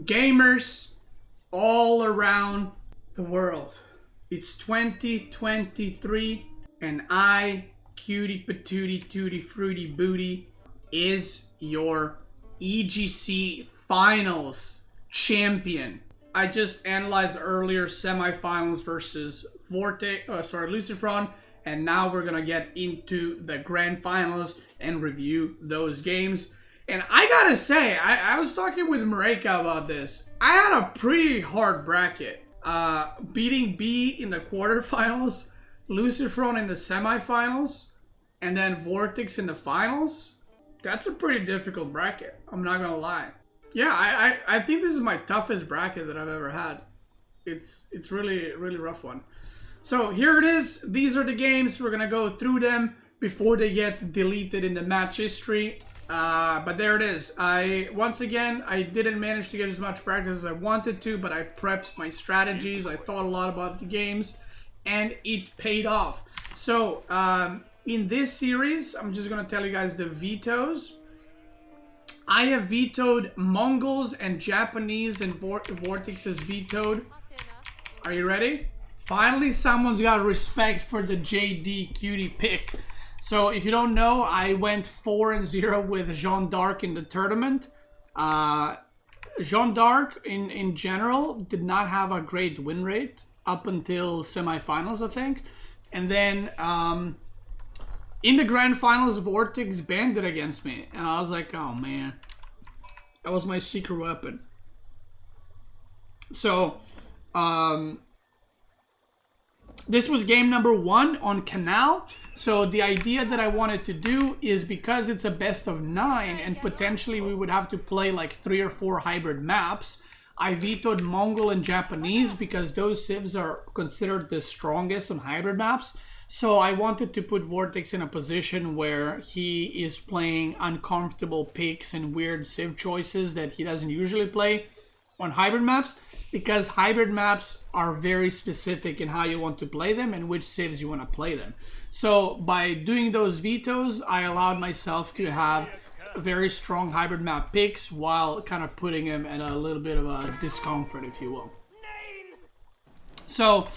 gamers all around the world. It's 2023 and I, cutie patootie tutti fruity booty, is your EGC finals champion. I just analyzed earlier semifinals versus Lucifron, and now we're gonna get into the grand finals and review those games. And I gotta say, I was talking with Mareka about this. I had a pretty hard bracket. Beating B in the quarterfinals, Lucifron in the semifinals, and then VortiX in the finals. That's a pretty difficult bracket, I'm not gonna lie. Yeah, I think this is my toughest bracket that I've ever had. It's really rough one. So here it is. These are the games. We're gonna go through them before they get deleted in the match history. But there it is. Once again, I didn't manage to get as much practice as I wanted to, but I prepped my strategies. I thought a lot about the games, and it paid off. So in this series, I'm just gonna tell you guys the vetoes. I have vetoed Mongols and Japanese, and VortiX has vetoed. Are you ready? Finally, someone's got respect for the JD cutie pick. So if you don't know, I went 4-0 with Jeanne d'Arc in the tournament. Jeanne d'Arc in general did not have a great win rate up until semifinals, I think. And then in the grand finals, VortiX banned it against me. And I was like, oh man, that was my secret weapon. So this was game number 1 on Canal. So the idea that I wanted to do is, because it's a best of 9 and potentially we would have to play like 3 or 4 hybrid maps, I vetoed Mongol and Japanese because those civs are considered the strongest on hybrid maps. So I wanted to put VortiX in a position where he is playing uncomfortable picks and weird civ choices that he doesn't usually play on hybrid maps, because hybrid maps are very specific in how you want to play them and which civs you want to play them. So by doing those vetoes, I allowed myself to have very strong hybrid map picks while kind of putting him at a little bit of a discomfort, if you will. So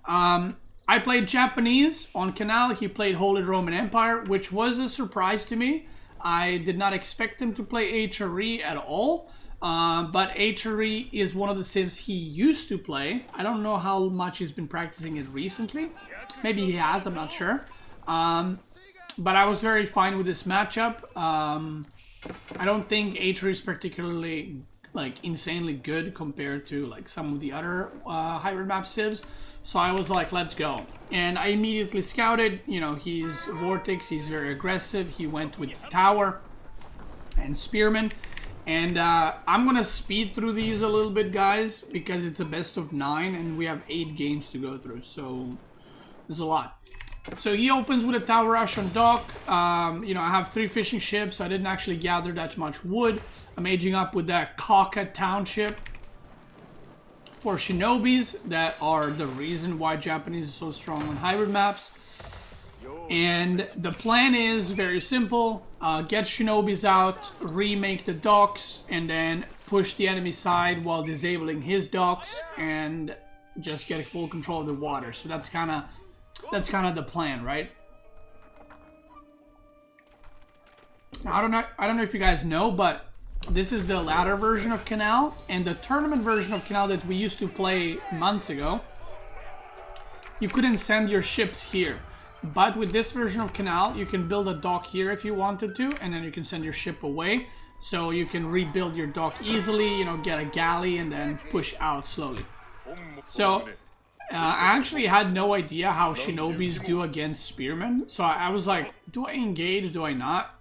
I played Japanese on Canal. He played Holy Roman Empire, which was a surprise to me. I did not expect him to play HRE at all. But HRE is one of the civs he used to play. I don't know how much he's been practicing it recently. Maybe he has, I'm not sure. But I was very fine with this matchup. I don't think HRE is particularly like insanely good compared to like some of the other hybrid map civs. So I was like, let's go. And I immediately scouted, you know, he's VortiX, he's very aggressive. He went with Tower and Spearman. And I'm going to speed through these a little bit, guys, because it's a best of 9 and we have 8 games to go through. So there's a lot. So he opens with a Tower Rush on dock. You know, I have 3 fishing ships. I didn't actually gather that much wood. I'm aging up with that Kaka Township for Shinobis that are the reason why Japanese is so strong on hybrid maps. And the plan is very simple. Get Shinobis out, remake the docks, and then push the enemy side while disabling his docks and just get full control of the water. So that's kind of the plan, right? Now, I don't know if you guys know, but this is the ladder version of Canal, and the tournament version of Canal that we used to play months ago, you couldn't send your ships here. But with this version of Canal, you can build a dock here if you wanted to, and then you can send your ship away. So you can rebuild your dock easily, you know, get a galley and then push out slowly. So I actually had no idea how Shinobis do against Spearmen. So I was like, do I engage, do I not?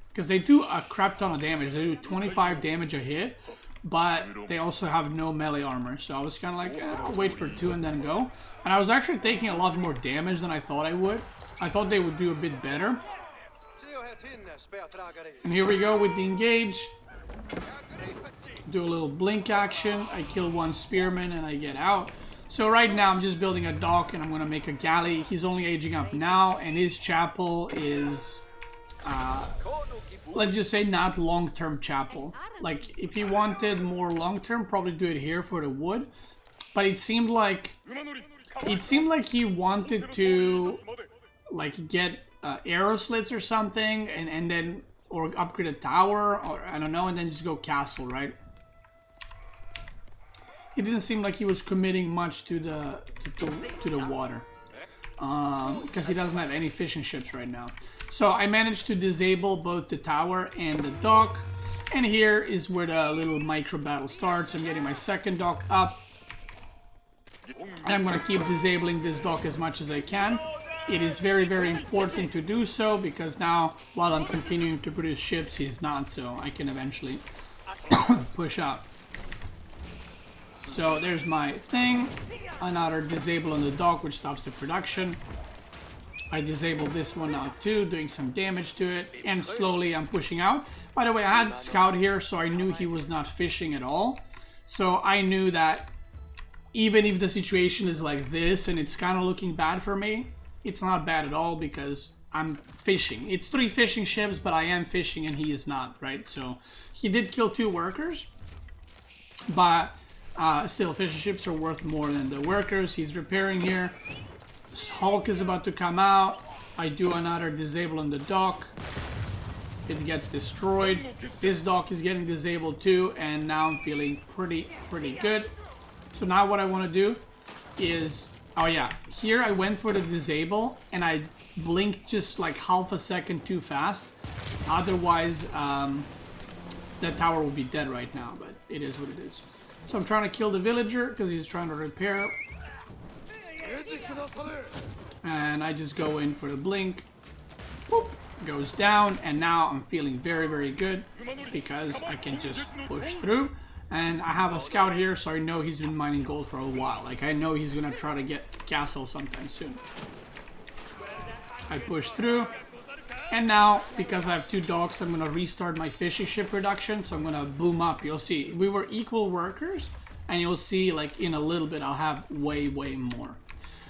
Because they do a crap ton of damage. They do 25 damage a hit, but they also have no melee armor. So I was kind of like, I'll wait for 2 and then go. And I was actually taking a lot more damage than I thought I would. I thought they would do a bit better. And here we go with the engage. Do a little blink action. I kill 1 spearman and I get out. So right now I'm just building a dock and I'm going to make a galley. He's only aging up now and his chapel is let's just say not long-term chapel. Like, if you wanted more long-term, probably do it here for the wood. But it seemed like he wanted to like get arrow slits or something, and then or upgrade a tower, or I don't know, and then just go castle, right? It didn't seem like he was committing much to the water, because he doesn't have any fishing ships right now. So I managed to disable both the tower and the dock, and here is where the little micro battle starts. I'm getting my second dock up, and I'm gonna keep disabling this dock as much as I can. It is very, very important to do so, because now, while I'm continuing to produce ships, he's not, so I can eventually push up. So there's my thing. Another disable on the dock, which stops the production. I disabled this one now too, doing some damage to it, and slowly I'm pushing out. By the way, I had Scout here, so I knew he was not fishing at all. So I knew that even if the situation is like this and it's kind of looking bad for me, it's not bad at all, because I'm fishing. It's 3 fishing ships, but I am fishing and he is not, right? So he did kill 2 workers, but still, fishing ships are worth more than the workers. He's repairing here. Hulk is about to come out. I do another disable on the dock. It gets destroyed. This dock is getting disabled too, and now I'm feeling pretty good. So now what I want to do is, oh yeah, here I went for the disable and I blinked just like half a second too fast. Otherwise, that tower will be dead right now, but it is what it is. So I'm trying to kill the villager because he's trying to repair. And I just go in for the blink. Boop, goes down, and now I'm feeling very good because I can just push through. And I have a scout here, so I know he's been mining gold for a while. Like, I know he's gonna try to get castle sometime soon. I push through, and now because I have 2 docks, I'm gonna restart my fishing ship production. So I'm gonna boom up. You'll see we were equal workers, and you'll see like in a little bit I'll have way more.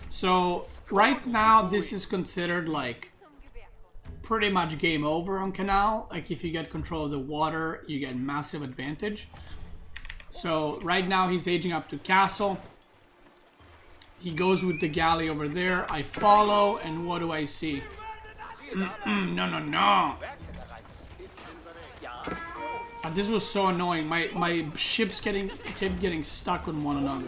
So right now this is considered like pretty much game over on Canal. Like, if you get control of the water, you get massive advantage. So right now he's aging up to castle. He goes with the galley over there. I follow, and what do I see? No. This was so annoying. My ships kept getting stuck on one another.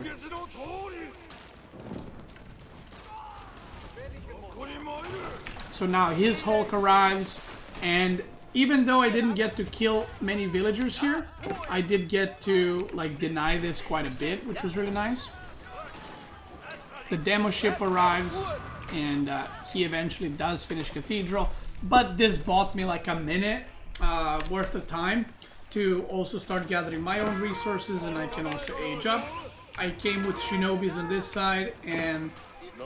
So now his Hulk arrives, and even though I didn't get to kill many villagers here, I did get to like deny this quite a bit, which was really nice. The demo ship arrives, and he eventually does finish Cathedral, but this bought me like a minute worth of time to also start gathering my own resources, and I can also age up. I came with Shinobis on this side, and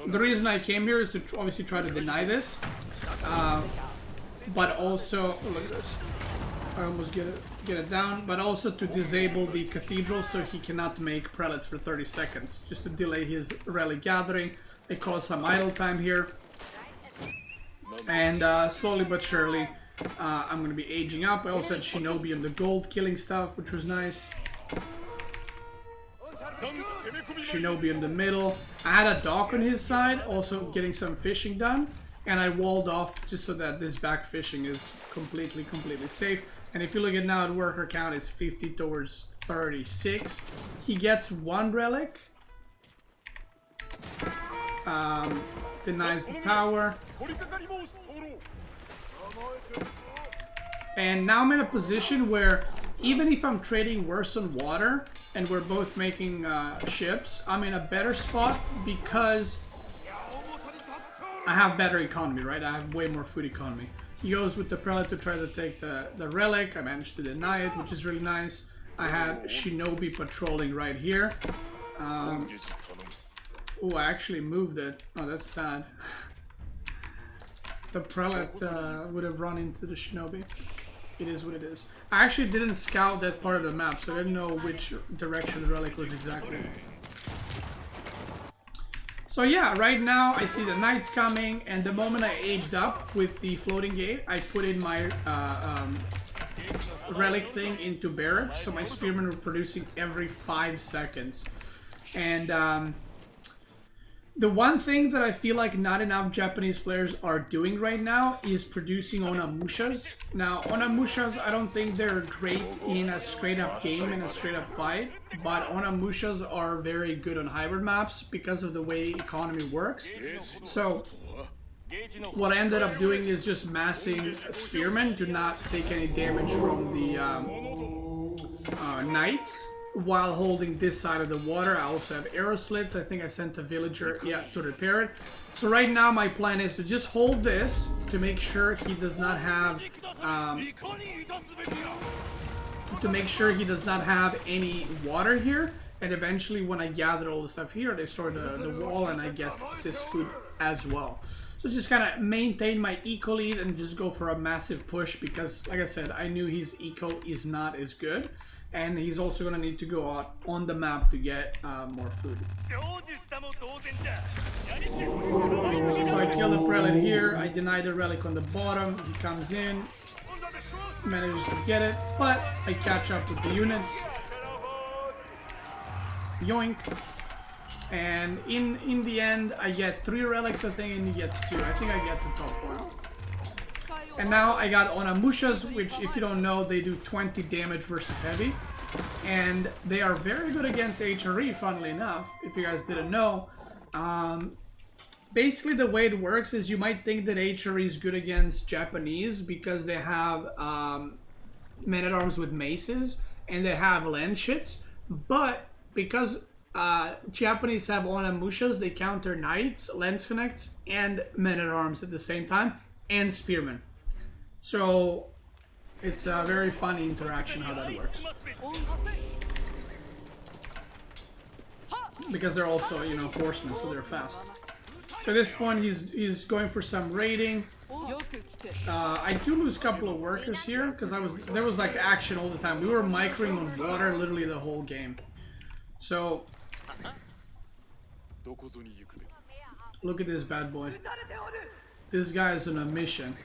the reason I came here is to obviously try to deny this, but also, oh, look at this, I almost get it down, but also to disable the cathedral so he cannot make prelates for 30 seconds, just to delay his relic gathering. It caused some idle time here, and slowly but surely I'm going to be aging up. I also had Shinobi on the gold killing stuff, which was nice. Shinobi in the middle. I had a dock on his side, also getting some fishing done, and I walled off just so that this back fishing is completely safe. And if you look at now, the worker count is 50 towards 36. He gets 1 relic. Denies the tower. And now I'm in a position where even if I'm trading worse on water and we're both making ships, I'm in a better spot because I have better economy, right? I have way more food economy. He goes with the prelate to try to take the relic. I managed to deny it, which is really nice. I had Shinobi patrolling right here. Oh, I actually moved it. Oh, that's sad. The prelate would have run into the Shinobi. It is what it is. I actually didn't scout that part of the map, so I didn't know which direction the relic was exactly. So yeah, right now I see the knights coming, and the moment I aged up with the floating gate, I put in my relic thing into barracks, so my spearmen were producing every 5 seconds. And the one thing that I feel like not enough Japanese players are doing right now is producing Onamushas. Now, Onamushas, I don't think they're great in a straight-up game, in a straight-up fight, but Onamushas are very good on hybrid maps because of the way economy works. So, what I ended up doing is just massing spearmen to not take any damage from the knights, while holding this side of the water. I also have arrow slits. I think I sent a villager, to repair it. So right now my plan is to just hold this to make sure he does not have any water here. And eventually when I gather all the stuff here, they store the wall and I get this food as well. So just kind of maintain my eco lead and just go for a massive push because, like I said, I knew his eco is not as good. And he's also going to need to go out on the map to get more food. So I kill the prelate here. I deny the relic on the bottom. He comes in, manages to get it, but I catch up with the units. Yoink. And in the end, I get 3 relics, I think, and he gets 2. I think I get the top one. And now I got Onamushas, which, if you don't know, they do 20 damage versus heavy. And they are very good against HRE, funnily enough, if you guys didn't know. Basically, the way it works is you might think that HRE is good against Japanese because they have men-at-arms with maces and they have lanshits. But because Japanese have Onamushas, they counter knights, lance connects, and men-at-arms at the same time, and spearmen. So it's a very funny interaction how that works. Because they're also, you know, horsemen, so they're fast. So at this point, he's going for some raiding. I do lose a couple of workers here because there was like action all the time. We were microing on water literally the whole game. So look at this bad boy. This guy is on a mission.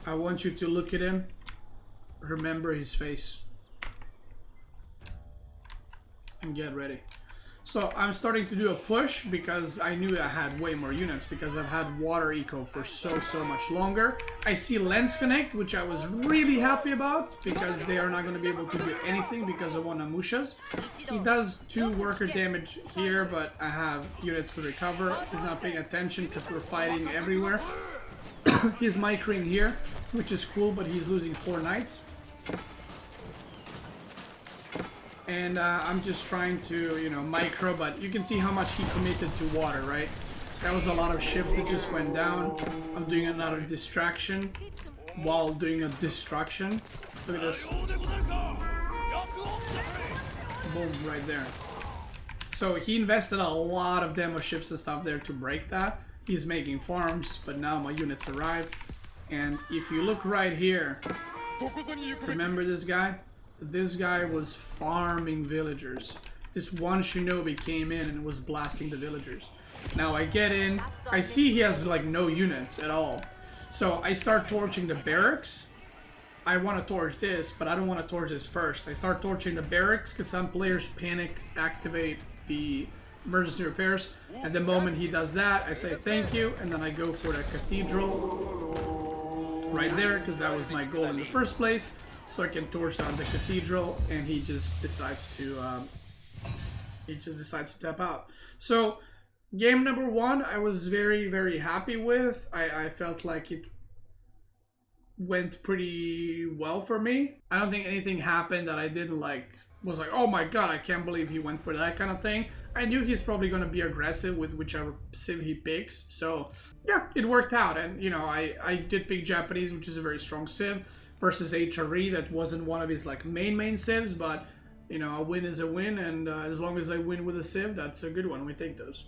I want you to look at him. Remember his face. And get ready. So I'm starting to do a push because I knew I had way more units because I've had water eco for so much longer. I see Lens Connect, which I was really happy about because they are not going to be able to do anything because of Onamushas. He does 2 worker damage here, but I have units to recover. He's not paying attention because we're fighting everywhere. He's microing here, which is cool, but he's losing 4 knights. And I'm just trying to, you know, micro, but you can see how much he committed to water, right? That was a lot of ships that just went down. I'm doing another distraction while doing a destruction. Look at this. Boom, right there. So he invested a lot of demo ships and stuff there to break that. He's making farms, but now my units arrived. And if you look right here, remember this guy? This guy was farming villagers. This one shinobi came in and was blasting the villagers. Now I get in, I see he has like no units at all. So I start torching the barracks. I want to torch this, but I don't want to torch this first. I start torching the barracks because some players panic, activate the emergency repairs. And the moment he does that, I say thank you, and then I go for the cathedral right there because that was my goal in the first place. So I can torch down the cathedral, and he just decides to tap out. So game number 1, I was very happy with. I felt like it went pretty well for me. I don't think anything happened that I didn't like. Was like, oh my god, I can't believe he went for that kind of thing. I knew he's probably going to be aggressive with whichever civ he picks. So yeah, it worked out. And you know, I did pick Japanese, which is a very strong civ, versus HRE that wasn't one of his like main civs, but you know, a win is a win, and as long as I win with a civ, that's a good one. We take those.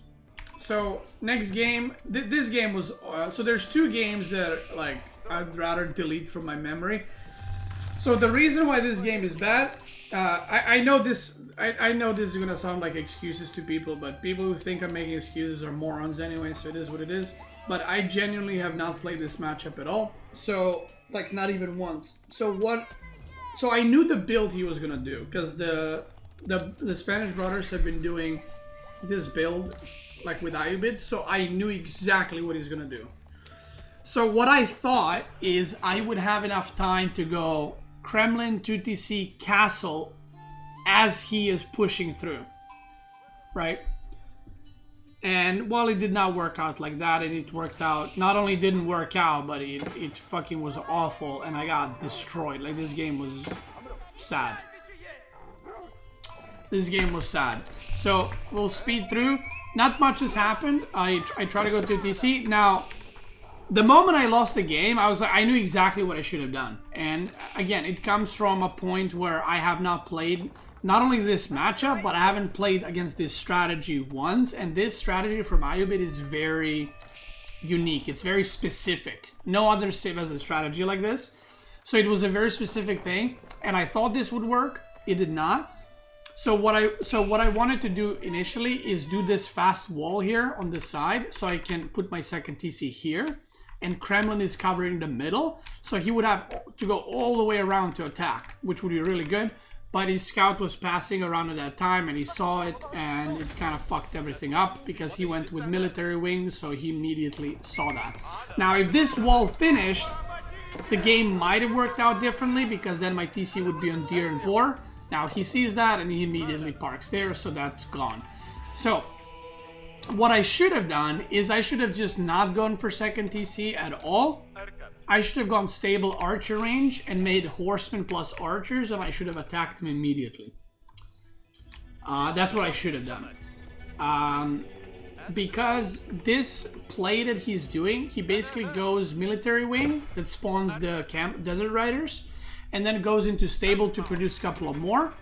So next game, this game was so there's 2 games that like I'd rather delete from my memory. So the reason why this game is bad, I know this is gonna sound like excuses to people, but people who think I'm making excuses are morons anyway, so it is what it is. but I genuinely have not played this matchup at all. So, like, not even once. So I knew the build he was gonna do, because the Spanish brothers have been doing this build, like, with Ayyubids, so I knew exactly what he's gonna do. So what I thought is I would have enough time to go Kremlin, 2TC, Castle, as he is pushing through, right? And while it did not work out like that, and it worked out, not only didn't work out, but it fucking was awful, and I got destroyed. Like, this game was sad. This game was sad. So we'll speed through. Not much has happened. I try to go to TC. Now, the moment I lost the game, I was like, I knew exactly what I should have done. And again, it comes from a point where I have not played not only this matchup, but I haven't played against this strategy once. And this strategy from Ayyubid is very unique. It's very specific. No other civ has a strategy like this. So it was a very specific thing. And I thought this would work. It did not. So what I wanted to do initially is do this fast wall here on this side, so I can put my second TC here. And Kremlin is covering the middle, so he would have to go all the way around to attack, which would be really good. But his scout was passing around at that time, and he saw it, and it kind of fucked everything up because he went with military wing, so he immediately saw that. Now, if this wall finished, the game might have worked out differently, because then my TC would be on deer and boar. Now, he sees that, and he immediately parks there, so that's gone. So what I should have done is I should have just not gone for second TC at all. I should have gone stable archer range and made horsemen plus archers, and I should have attacked him immediately. That's what I should have done. Because this play that he's doing, he basically goes military wing that spawns the desert riders, and then goes into stable to produce a couple of more,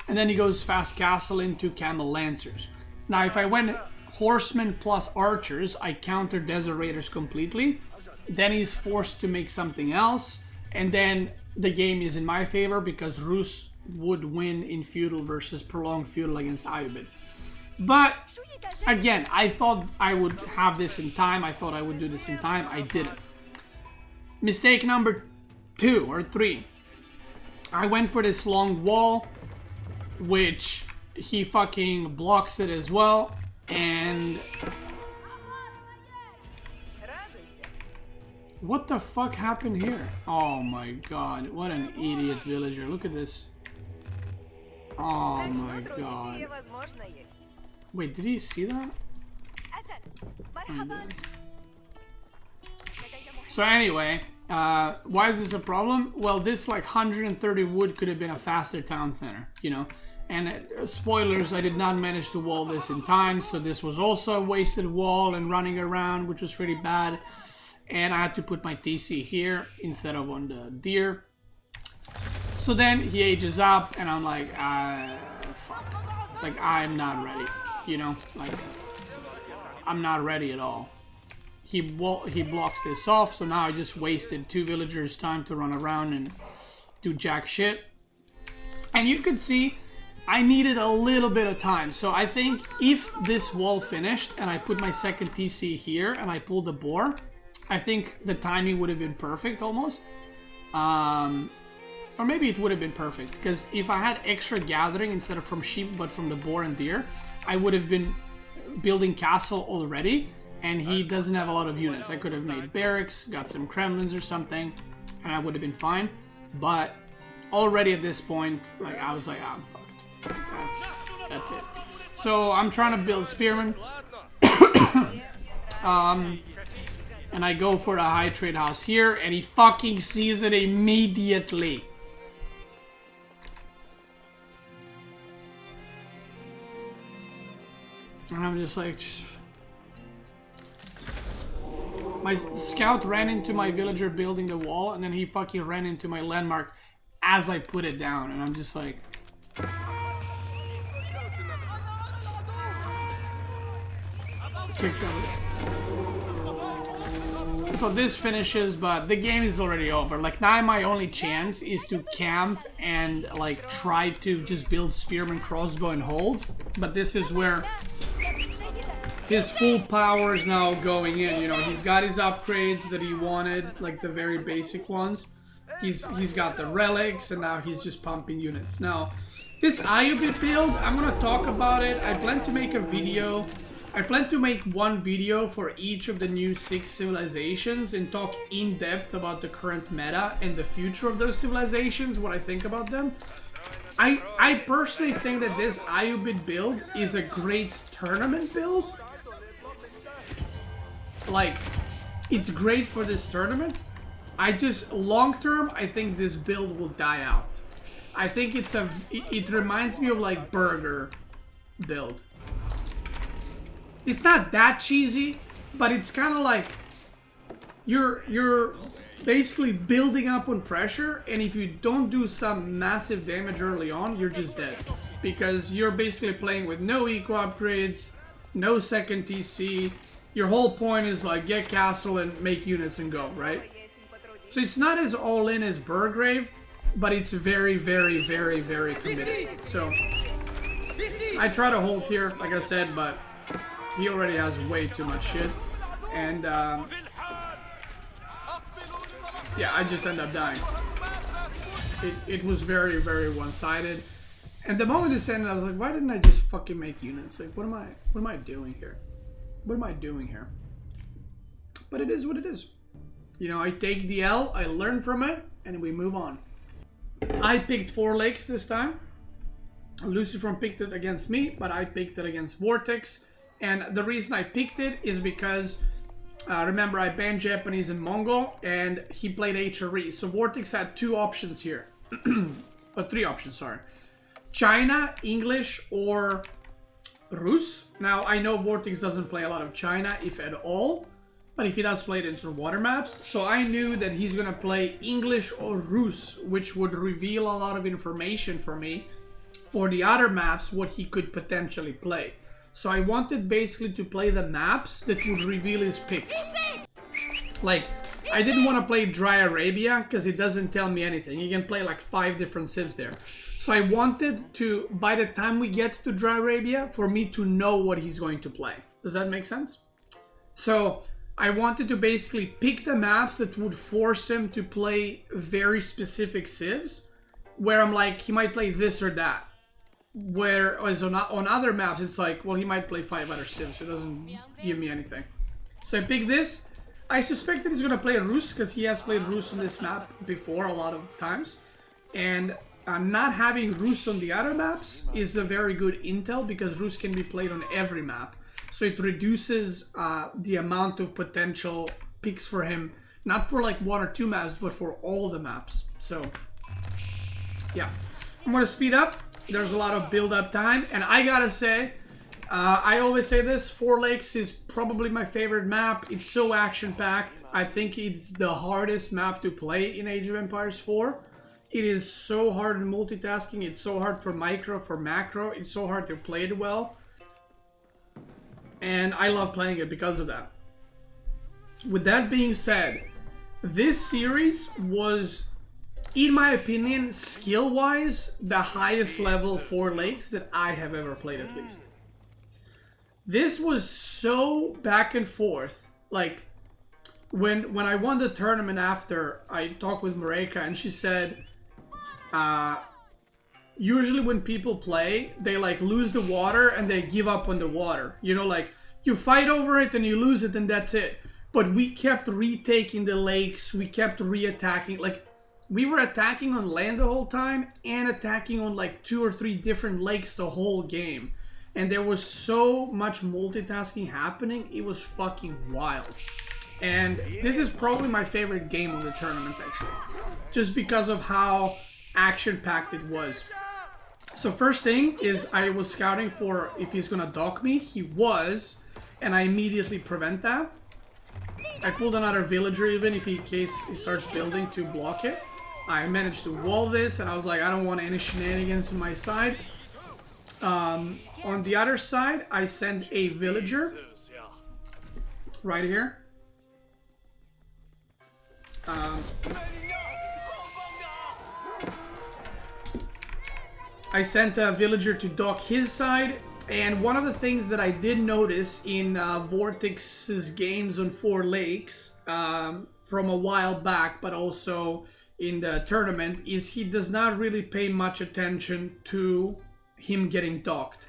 and then he goes fast castle into camel lancers. Now, if I went horsemen plus archers, I counter desert raiders completely. Then he's forced to make something else, and then the game is in my favor because Rus would win in feudal versus prolonged feudal against Ayyubid. But again, I thought I would have this in time. I thought I would do this in time. I didn't. Mistake number 2 or 3. I went for this long wall, which he fucking blocks it as well. And what the fuck happened here? Oh my god, what an idiot villager. Look at this. Oh my god. Wait, did he see that? So anyway, why is this a problem? Well, this like 130 wood could have been a faster town center, you know? And spoilers, I did not manage to wall this in time, so this was also a wasted wall and running around, which was pretty bad. And I had to put my TC here instead of on the deer. So then he ages up, and I'm like, fuck. Like, I'm not ready, you know? Like, I'm not ready at all. He blocks this off, so now I just wasted 2 villagers' time to run around and do jack shit. And you could see I needed a little bit of time. So I think if this wall finished and I put my second TC here and I pulled the boar, I think the timing would have been perfect almost. Or maybe it would have been perfect, because if I had extra gathering instead of from sheep but from the boar and deer, I would have been building castle already, and he doesn't have a lot of units. I could have made barracks, got some Kremlins or something, and I would have been fine. But already at this point, like, I was like, I'm fucked. That's it. So I'm trying to build spearmen. And I go for the high trade house here, and he fucking sees it immediately. And I'm just like, my scout ran into my villager building the wall, and then he fucking ran into my landmark as I put it down, and I'm just like, so this finishes, but the game is already over. Like, now my only chance is to camp and like try to just build spearman, crossbow, and hold. But this is where his full power is now going in. You know, he's got his upgrades that he wanted, like the very basic ones. He's got the relics, and now he's just pumping units. Now, this Ayyubid build, I'm gonna talk about it. I plan to make a video. I plan to make one video for each of the new 6 civilizations and talk in depth about the current meta and the future of those civilizations, what I think about them. I personally think that this Ayyubid build is a great tournament build. Like, it's great for this tournament. I just, long term, I think this build will die out. I think it reminds me of like Burger build. It's not that cheesy, but it's kind of like you're basically building up on pressure, and if you don't do some massive damage early on, you're just dead. Because you're basically playing with no eco upgrades, no second TC. Your whole point is like get castle and make units and go, right? So it's not as all in as Burgrave, but it's very, very, very, very committed. So I try to hold here, like I said, but he already has way too much shit. And yeah, I just end up dying. It was very, very one-sided. And the moment this ended, I was like, why didn't I just fucking make units? Like, what am I doing here? What am I doing here? But it is what it is. You know, I take the L, I learn from it, and we move on. I picked 4 lakes this time. Lucifer picked it against me, but I picked it against VortiX. And the reason I picked it is because, remember, I banned Japanese and Mongol, and he played HRE. So VortiX had 2 options here. Or 3 options, sorry. China, English, or Rus. Now, I know VortiX doesn't play a lot of China, if at all. But if he does play it in some water maps. So I knew that he's going to play English or Rus, which would reveal a lot of information for me for the other maps, what he could potentially play. So I wanted basically to play the maps that would reveal his picks. Like, I didn't want to play Dry Arabia because it doesn't tell me anything. You can play like 5 different civs there. So I wanted to, by the time we get to Dry Arabia, for me to know what he's going to play. Does that make sense? So I wanted to basically pick the maps that would force him to play very specific civs, where I'm like, he might play this or that. Whereas on other maps, it's like, well, he might play 5 other civs, so it doesn't give me anything. So I picked this. I suspect that he's going to play Rus, because he has played Rus on this map before a lot of times. And not having Rus on the other maps is a very good intel, because Rus can be played on every map. So it reduces the amount of potential picks for him, not for like 1 or 2 maps, but for all the maps. So, yeah. I'm going to speed up. There's a lot of build-up time, and I gotta say, I always say this, 4 Lakes is probably my favorite map. It's so action-packed. I think it's the hardest map to play in Age of Empires 4. It is so hard in multitasking. It's so hard for micro, for macro. It's so hard to play it well. And I love playing it because of that. With that being said, this series was, in my opinion, skill-wise, the highest level 4 Lakes that I have ever played, at least. This was so back and forth. Like, when I won the tournament after, I talked with Mareka, and she said, usually when people play, they like lose the water and they give up on the water. You know, like, you fight over it and you lose it and that's it. But we kept retaking the lakes, we kept re-attacking, like, we were attacking on land the whole time and attacking on like 2 or 3 different lakes the whole game. And there was so much multitasking happening, it was fucking wild. And this is probably my favorite game of the tournament, actually. Just because of how action-packed it was. So first thing is I was scouting for if he's gonna dock me. He was, and I immediately prevent that. I pulled another villager even in case he starts building to block it. I managed to wall this, and I was like, I don't want any shenanigans on my side. On the other side, I sent a villager right here. I sent a villager to dock his side, And one of the things that I did notice in VortiX's games on 4 Lakes from a while back, but also in the tournament, is he does not really pay much attention to him getting docked.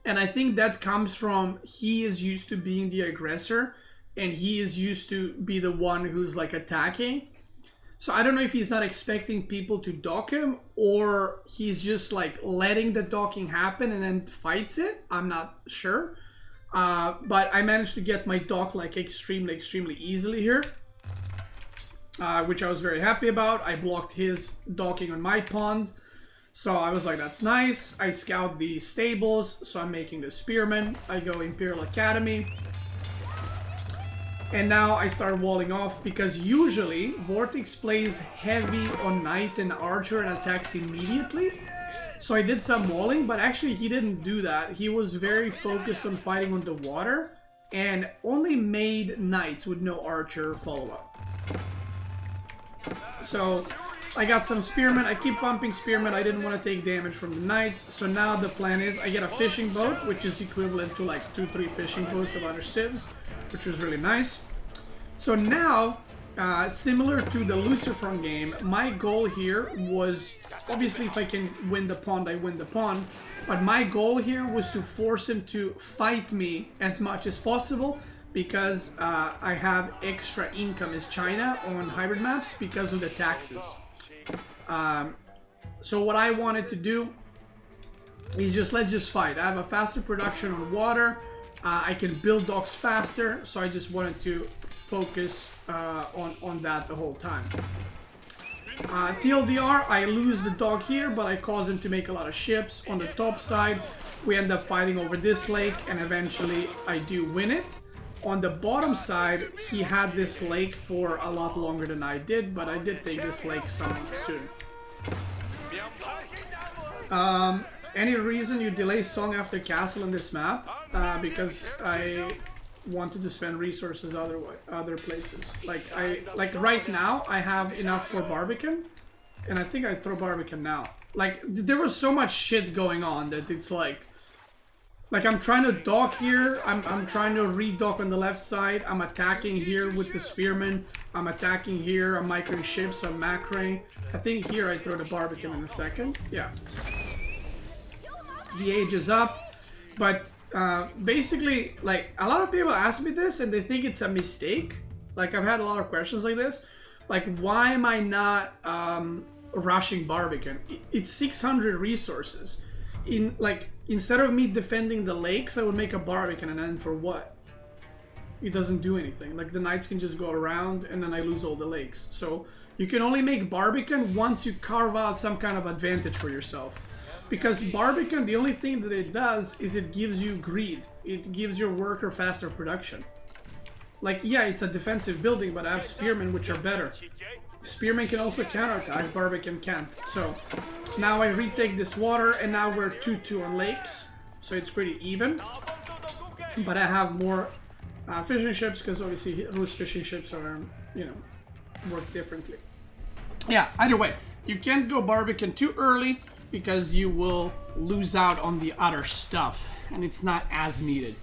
And I think that comes from he is used to being the aggressor and he is used to be the one who's like attacking. So I don't know if he's not expecting people to dock him or he's just like letting the docking happen and then fights it. I'm not sure. But I managed to get my dock like extremely easily here. Which I was very happy about. I blocked his docking on my pond. So I was like, that's nice. I scout the stables, so I'm making the spearmen. I go Imperial Academy. And now I start walling off because usually VortiX plays heavy on Knight and Archer and attacks immediately. So I did some walling, but actually he didn't do that. He was very focused on fighting on the water and only made Knights with no Archer follow-up. So I got some spearmen. I keep pumping spearmen. I didn't want to take damage from the knights. So now the plan is I get a fishing boat, which is equivalent to like 2-3 fishing boats of other civs, which was really nice. So now, similar to the Lucifer game, my goal here was, obviously if I can win the pond, I win the pond. But my goal here was to force him to fight me as much as possible, because I have extra income as China on hybrid maps because of the taxes. So what I wanted to do is just, let's just fight. I have a faster production on water. I can build docks faster, so I just wanted to focus on that the whole time. TLDR, I lose the dock here, but I cause him to make a lot of ships. On the top side, we end up fighting over this lake, and eventually I do win it. On the bottom side, he had this lake for a lot longer than I did, but I did take this lake somewhat soon. Any reason you delay song after castle in this map? Because I wanted to spend resources other places. Like right now, I have enough for Barbican, and I think I throw Barbican now. Like there was so much shit going on that it's like I'm trying to dock here, I'm trying to re-dock on the left side, I'm attacking here with the spearmen, I'm attacking here, I'm microing ships, I'm macroing. I think here I throw the Barbican in a second, yeah. The age is up, but basically, like, a lot of people ask me this and they think it's a mistake. Like, I've had a lot of questions like this. Like, why am I not rushing Barbican? It's 600 resources. Instead of me defending the lakes, I would make a Barbican, and then for what? It doesn't do anything. Like, the knights can just go around, and then I lose all the lakes. So, you can only make Barbican once you carve out some kind of advantage for yourself. Because Barbican, the only thing that it does is it gives you greed. It gives your worker faster production. Like, yeah, it's a defensive building, but I have spearmen which are better. Spearmen can also counterattack, Barbican can't. So, now I retake this water, and now we're 2-2 on lakes. So it's pretty even. But I have more fishing ships, because obviously Rus fishing ships are, you know, work differently. Yeah, either way, you can't go Barbican too early, because you will lose out on the other stuff, and it's not as needed.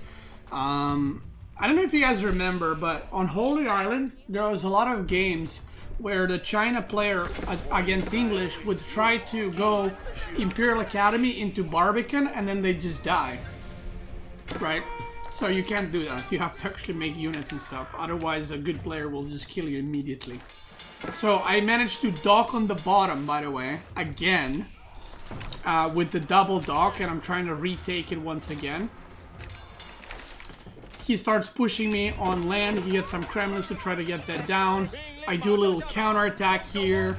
I don't know if you guys remember, but on Holy Island, there was a lot of games where the China player against English would try to go Imperial Academy into Barbican, and then they just die, right? So you can't do that. You have to actually make units and stuff, otherwise a good player will just kill you immediately. So I managed to dock on the bottom, by the way, again, with the double dock, and I'm trying to retake it once again. He starts pushing me on land. He gets some Kremlins to try to get that down. I do a little counterattack here.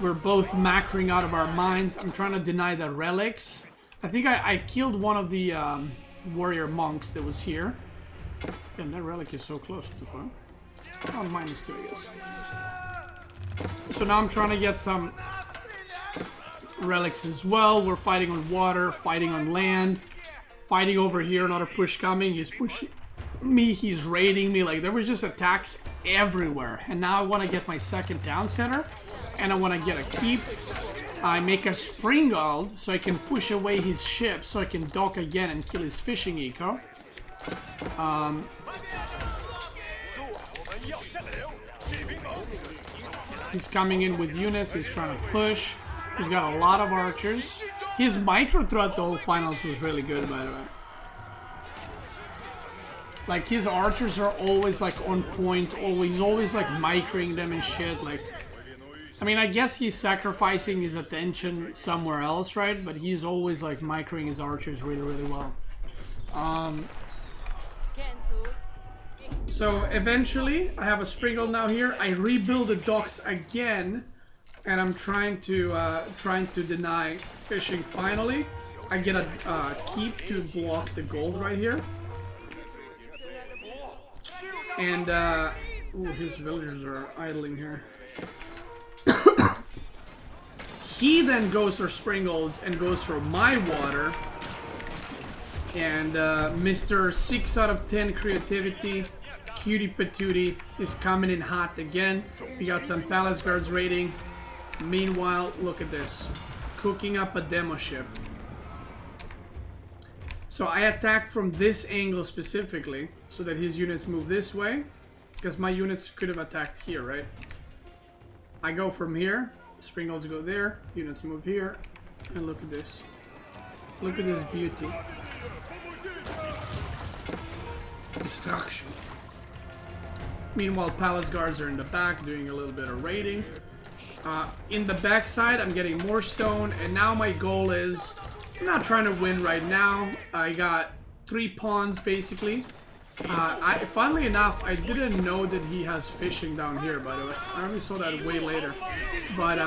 We're both macroing out of our mines. I'm trying to deny the relics. I think I killed one of the warrior monks that was here. And that relic is so close to the front. Oh, -2, I guess. So now I'm trying to get some relics as well. We're fighting on water, fighting on land, fighting over here, another push coming. He's pushing me, he's raiding me. Like, there was just attacks everywhere. And now I want to get my second town center, and I want to get a keep. I make a Springald so I can push away his ship so I can dock again and kill his fishing eco. He's coming in with units, he's trying to push. He's got a lot of archers. His micro throughout the whole finals was really good, by the way. Like, his archers are always like on point, he's always like microing them and shit. Like, I mean, I guess he's sacrificing his attention somewhere else, right? But he's always like microing his archers really, really well. So eventually, I have a Springald now here. I rebuild the docks again, and I'm trying to deny fishing. Finally, I get a keep to block the gold right here. And ooh, his villagers are idling here. He then goes for Springalds and goes for my water. And Mr. 6 out of 10 creativity, Cutie Patootie, is coming in hot again. We got some Palace Guards raiding. Meanwhile, look at this. Cooking up a demo ship. So I attack from this angle specifically, so that his units move this way. Because my units could have attacked here, right? I go from here. Springalds go there. Units move here. And look at this. Look at this beauty. Destruction. Meanwhile, Palace Guards are in the back doing a little bit of raiding. In the backside, I'm getting more stone, and now my goal is, I'm not trying to win right now. I got 3 pawns basically. Funnily enough, I didn't know that he has fishing down here, by the way. I only saw that way later. But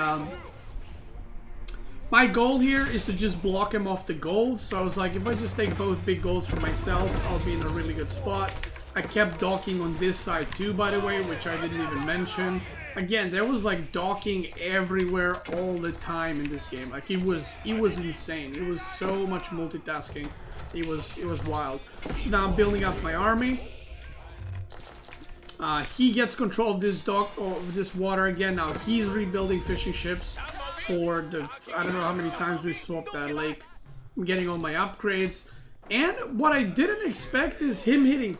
my goal here is to just block him off the gold. So I was like, if I just take both big golds for myself, I'll be in a really good spot. I kept docking on this side too, by the way, which I didn't even mention. Again, there was like docking everywhere all the time in this game. Like, it was insane. It was so much multitasking. It was wild. So now I'm building up my army. He gets control of this dock, or this water again. Now he's rebuilding fishing ships for the, I don't know how many times we swapped that lake. I'm getting all my upgrades. And what I didn't expect is him hitting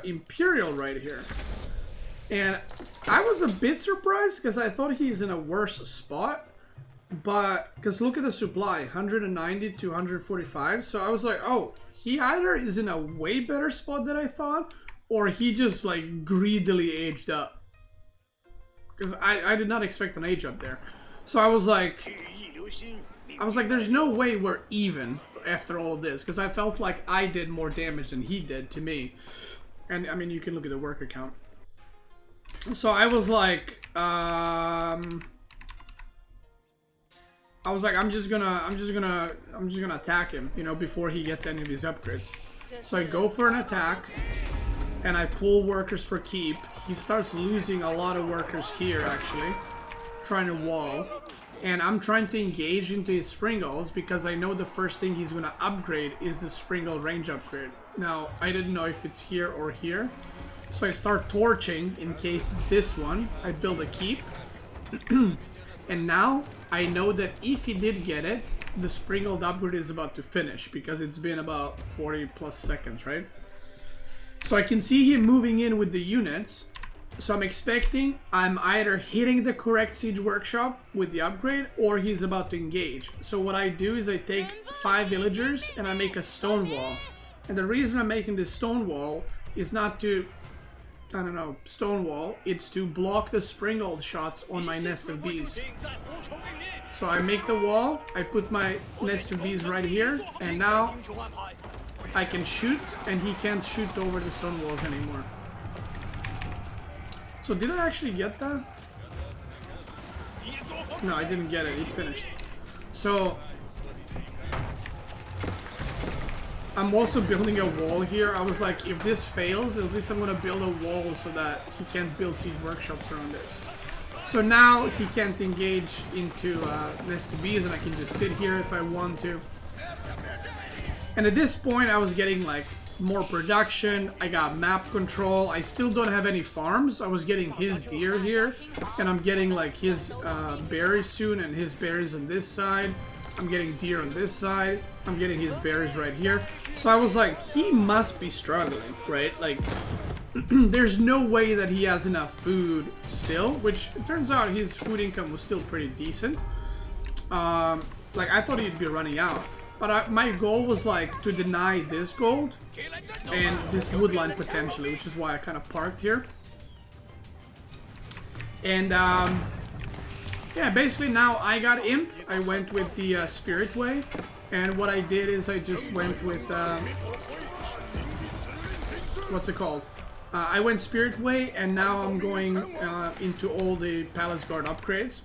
Imperial right here. And I was a bit surprised because I thought he's in a worse spot. But, because look at the supply, 190 to 145. So I was like, oh, he either is in a way better spot than I thought, or he just like greedily aged up. Because I did not expect an age up there. So I was like, there's no way we're even after all of this. Because I felt like I did more damage than he did to me. And I mean, you can look at the work account. So I was like, I'm just gonna attack him, you know, before he gets any of these upgrades. So I go for an attack, and I pull workers for keep. He starts losing a lot of workers here, actually, trying to wall. And I'm trying to engage into his Springalds because I know the first thing he's gonna upgrade is the Springald range upgrade. Now, I didn't know if it's here or here. So I start torching in case it's this one. I build a keep. And now I know that if he did get it, the Springald upgrade is about to finish because it's been about 40 plus seconds, right? So I can see him moving in with the units. So I'm expecting I'm either hitting the correct siege workshop with the upgrade or he's about to engage. So what I do is I take 5 villagers and I make a stone wall. And the reason I'm making this stone wall is not to, I don't know, stonewall. It's to block the Springald shots on my nest of bees. So I make the wall, I put my nest of bees right here, and now I can shoot, and he can't shoot over the stone walls anymore. So did I actually get that? No, I didn't get it. It finished. So I'm also building a wall here. I was like, if this fails, at least I'm gonna build a wall so that he can't build siege workshops around it. So now he can't engage into nest of bees, and I can just sit here if I want to. And at this point, I was getting like more production. I got map control. I still don't have any farms. I was getting his deer here, and I'm getting like his berries soon, and his berries on this side. I'm getting deer on this side. I'm getting his berries right here. So I was like, he must be struggling, right? Like, there's no way that he has enough food still, which it turns out his food income was still pretty decent. Like, I thought he'd be running out. But my goal was like to deny this gold and this woodline potentially, which is why I kind of parked here. And yeah, basically now I got imp. I went with the spirit way, and what I did is I just went with what's it called? I went spirit way, and now I'm going into all the palace guard upgrades.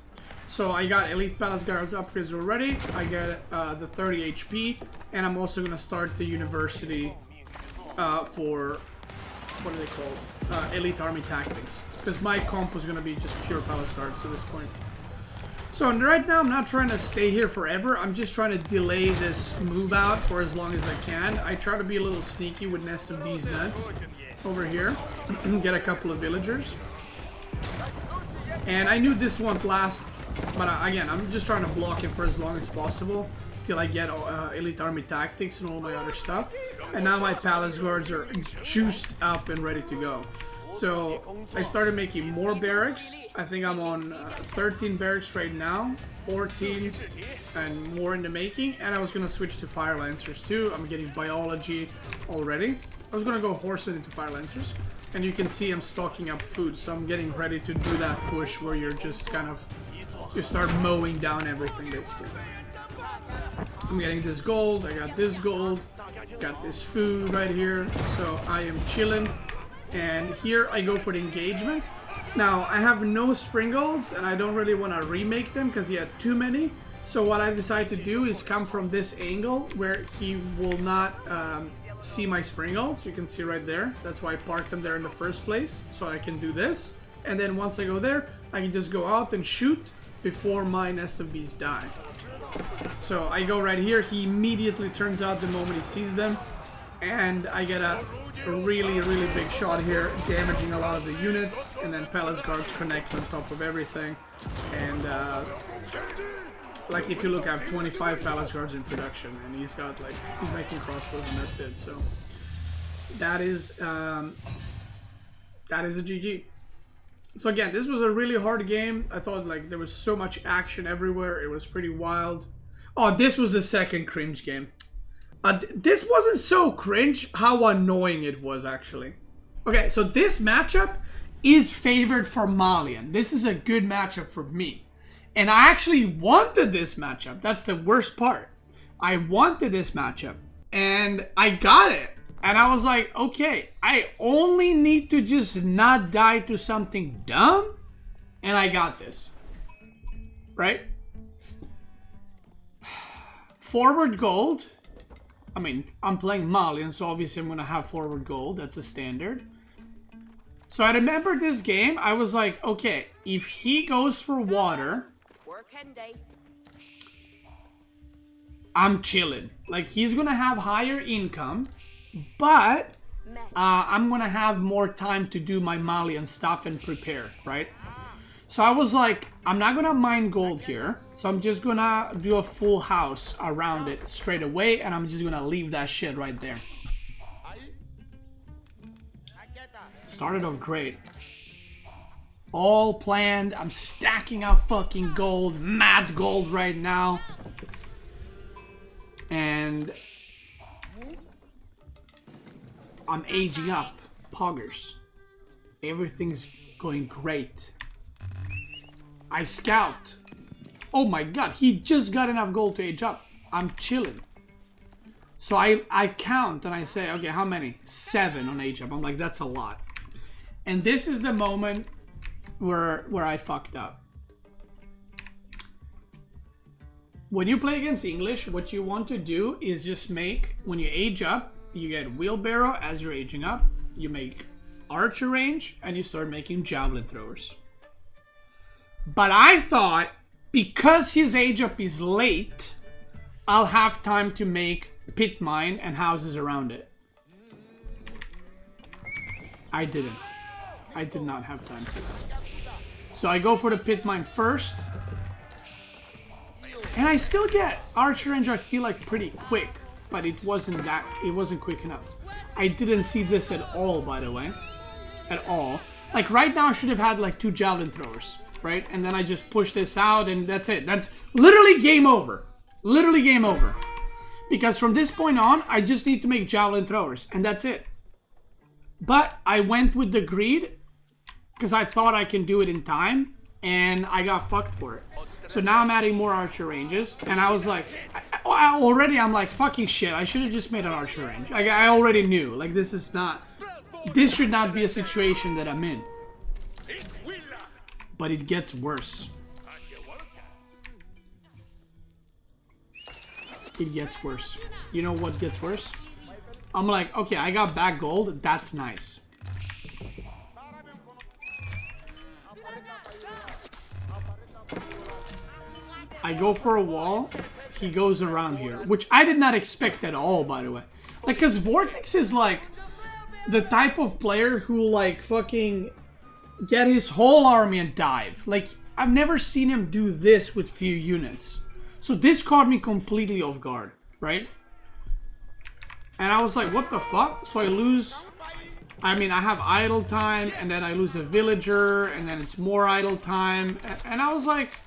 So I got elite palace guards upgrades already. I get the 30 HP, and I'm also gonna start the university for what are they called? Elite army tactics, because my comp was gonna be just pure palace guards at this point. So right now I'm not trying to stay here forever. I'm just trying to delay this move out for as long as I can. I try to be a little sneaky with Nest of These Nuts over here, get a couple of villagers. And I knew this won't last, but again, I'm just trying to block it for as long as possible till I get elite army tactics and all my other stuff. And now my palace guards are juiced up and ready to go. So I started making more barracks. I think I'm on 13 barracks right now, 14 and more in the making. And I was gonna switch to fire lancers too. I'm getting biology already. I was gonna go horsemen into fire lancers. And you can see I'm stocking up food, so I'm getting ready to do that push where you're just kind of, you start mowing down everything basically. I'm getting this gold, I got this gold, got this food right here, so I am chilling. And here I go for the engagement. Now I have no spring golds, and I don't really want to remake them because he had too many. So what I decided to do is come from this angle where he will not see my spring golds. You can see right there. That's why I parked them there in the first place, so I can do this. And then once I go there, I can just go out and shoot before my nest of bees die. So I go right here. He immediately turns out the moment he sees them, and I get a really big shot here, damaging a lot of the units, and then palace guards connect on top of everything. And like if you look, I have 25 palace guards in production, and he's got like, he's making crossbows, and that's it. So that is a GG. So again, this was a really hard game. I thought like there was so much action everywhere. It was pretty wild. Oh, this was the second cringe game. This wasn't so cringe, how annoying it was actually. Okay, so this matchup is favored for Malian. This is a good matchup for me. And I actually wanted this matchup. That's the worst part. I wanted this matchup. And I got it. And I was like, okay, I only need to just not die to something dumb. And I got this. Right? Forward gold. I mean, I'm playing Malian, so obviously I'm going to have forward gold. That's a standard. So I remember this game. I was like, okay, if he goes for water, I'm chilling. Like, he's going to have higher income, but I'm going to have more time to do my Malian stuff and prepare, right? So I was like, I'm not going to mine gold here. So I'm just going to do a full house around it straight away. And I'm just going to leave that shit right there. Started off great. All planned. I'm stacking up fucking gold. Mad gold right now. And I'm aging up. Poggers. Everything's going great. I scout. Oh my god, he just got enough gold to age up. I'm chilling. So I count and I say, okay, how many? 7 on age up. I'm like, that's a lot. And this is the moment where I fucked up. When you play against English, what you want to do is just make, when you age up, you get wheelbarrow as you're aging up. You make archer range and you start making javelin throwers. But I thought, because his age up is late, I'll have time to make pit mine and houses around it. I didn't. I did not have time for that. So I go for the pit mine first. And I still get archer range, I feel like, pretty quick. But it wasn't quick enough. I didn't see this at all, by the way. At all. Like, right now I should have had, like, 2 javelin throwers. Right? And then I just push this out and that's it. That's literally game over. Literally game over. Because from this point on, I just need to make javelin throwers. And that's it. But I went with the greed. Because I thought I can do it in time. And I got fucked for it. So now I'm adding more archer ranges. And I was like... I'm like, fucking shit. I should have just made an archer range. I already knew. Like, this is not... This should not be a situation that I'm in. But it gets worse. It gets worse. You know what gets worse? I'm like, okay, I got back gold. That's nice. I go for a wall. He goes around here. Which I did not expect at all, by the way. Like, because VortiX is like the type of player who like fucking get his whole army and dive. Like, I've never seen him do this with few units. So this caught me completely off guard, right? And I was like, what the fuck? So I lose... I mean, I have idle time, and then I lose a villager, and then it's more idle time. And I was like,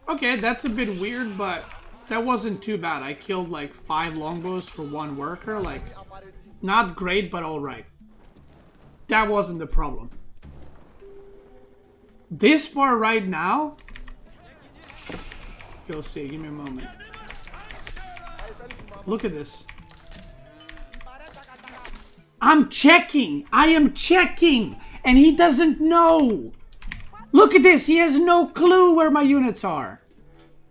okay, that's a bit weird, but that wasn't too bad. I killed like 5 longbows for 1 worker. Like, not great, but alright. That wasn't the problem. This bar right now, you'll see. Give me a moment. Look at this. I'm checking. I am checking. And he doesn't know. Look at this. He has no clue where my units are.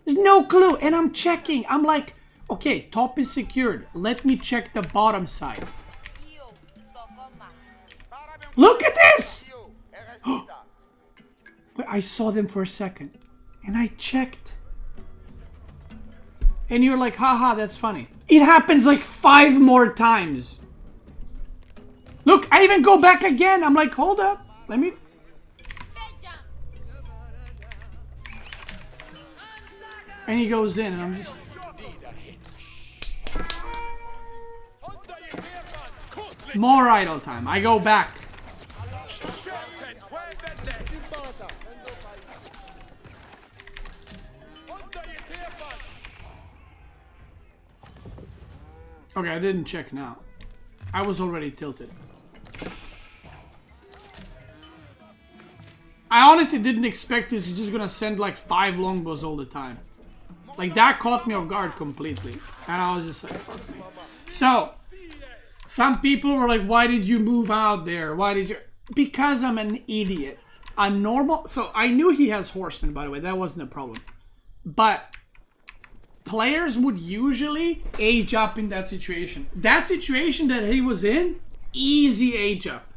There's no clue. And I'm checking. I'm like, okay, top is secured. Let me check the bottom side. Look at this. But I saw them for a second. And I checked. And you're like, haha, that's funny. It happens like 5 more times. Look, I even go back again. I'm like, hold up. Let me... And he goes in and I'm just... More idle time. I go back. Okay, I didn't check now. I was already tilted. I honestly didn't expect this. He's just gonna send like 5 longbows all the time. Like, that caught me off guard completely. And I was just like, fuck me. So, some people were like, why did you move out there? Why did you... Because I'm an idiot. A normal... So, I knew he has horsemen, by the way. That wasn't a problem. But... players would usually age up in that situation. That situation that he was in, easy age up.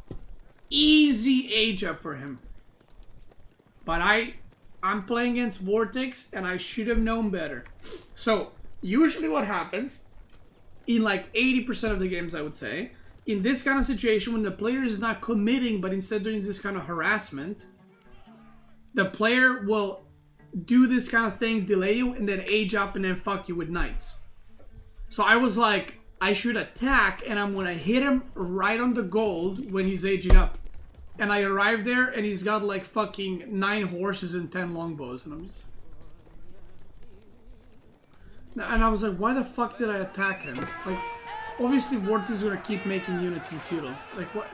Easy age up for him. But I'm playing against VortiX and I should have known better. So, usually what happens, in like 80% of the games I would say, in this kind of situation when the player is not committing but instead doing this kind of harassment, the player will do this kind of thing, delay you, and then age up and then fuck you with knights. So I was like, I should attack and I'm gonna hit him right on the gold when he's aging up. And I arrived there and he's got like fucking 9 horses and 10 longbows. And I'm just... And I was like, why the fuck did I attack him? Like, obviously VortiX is gonna keep making units in feudal. Like, what?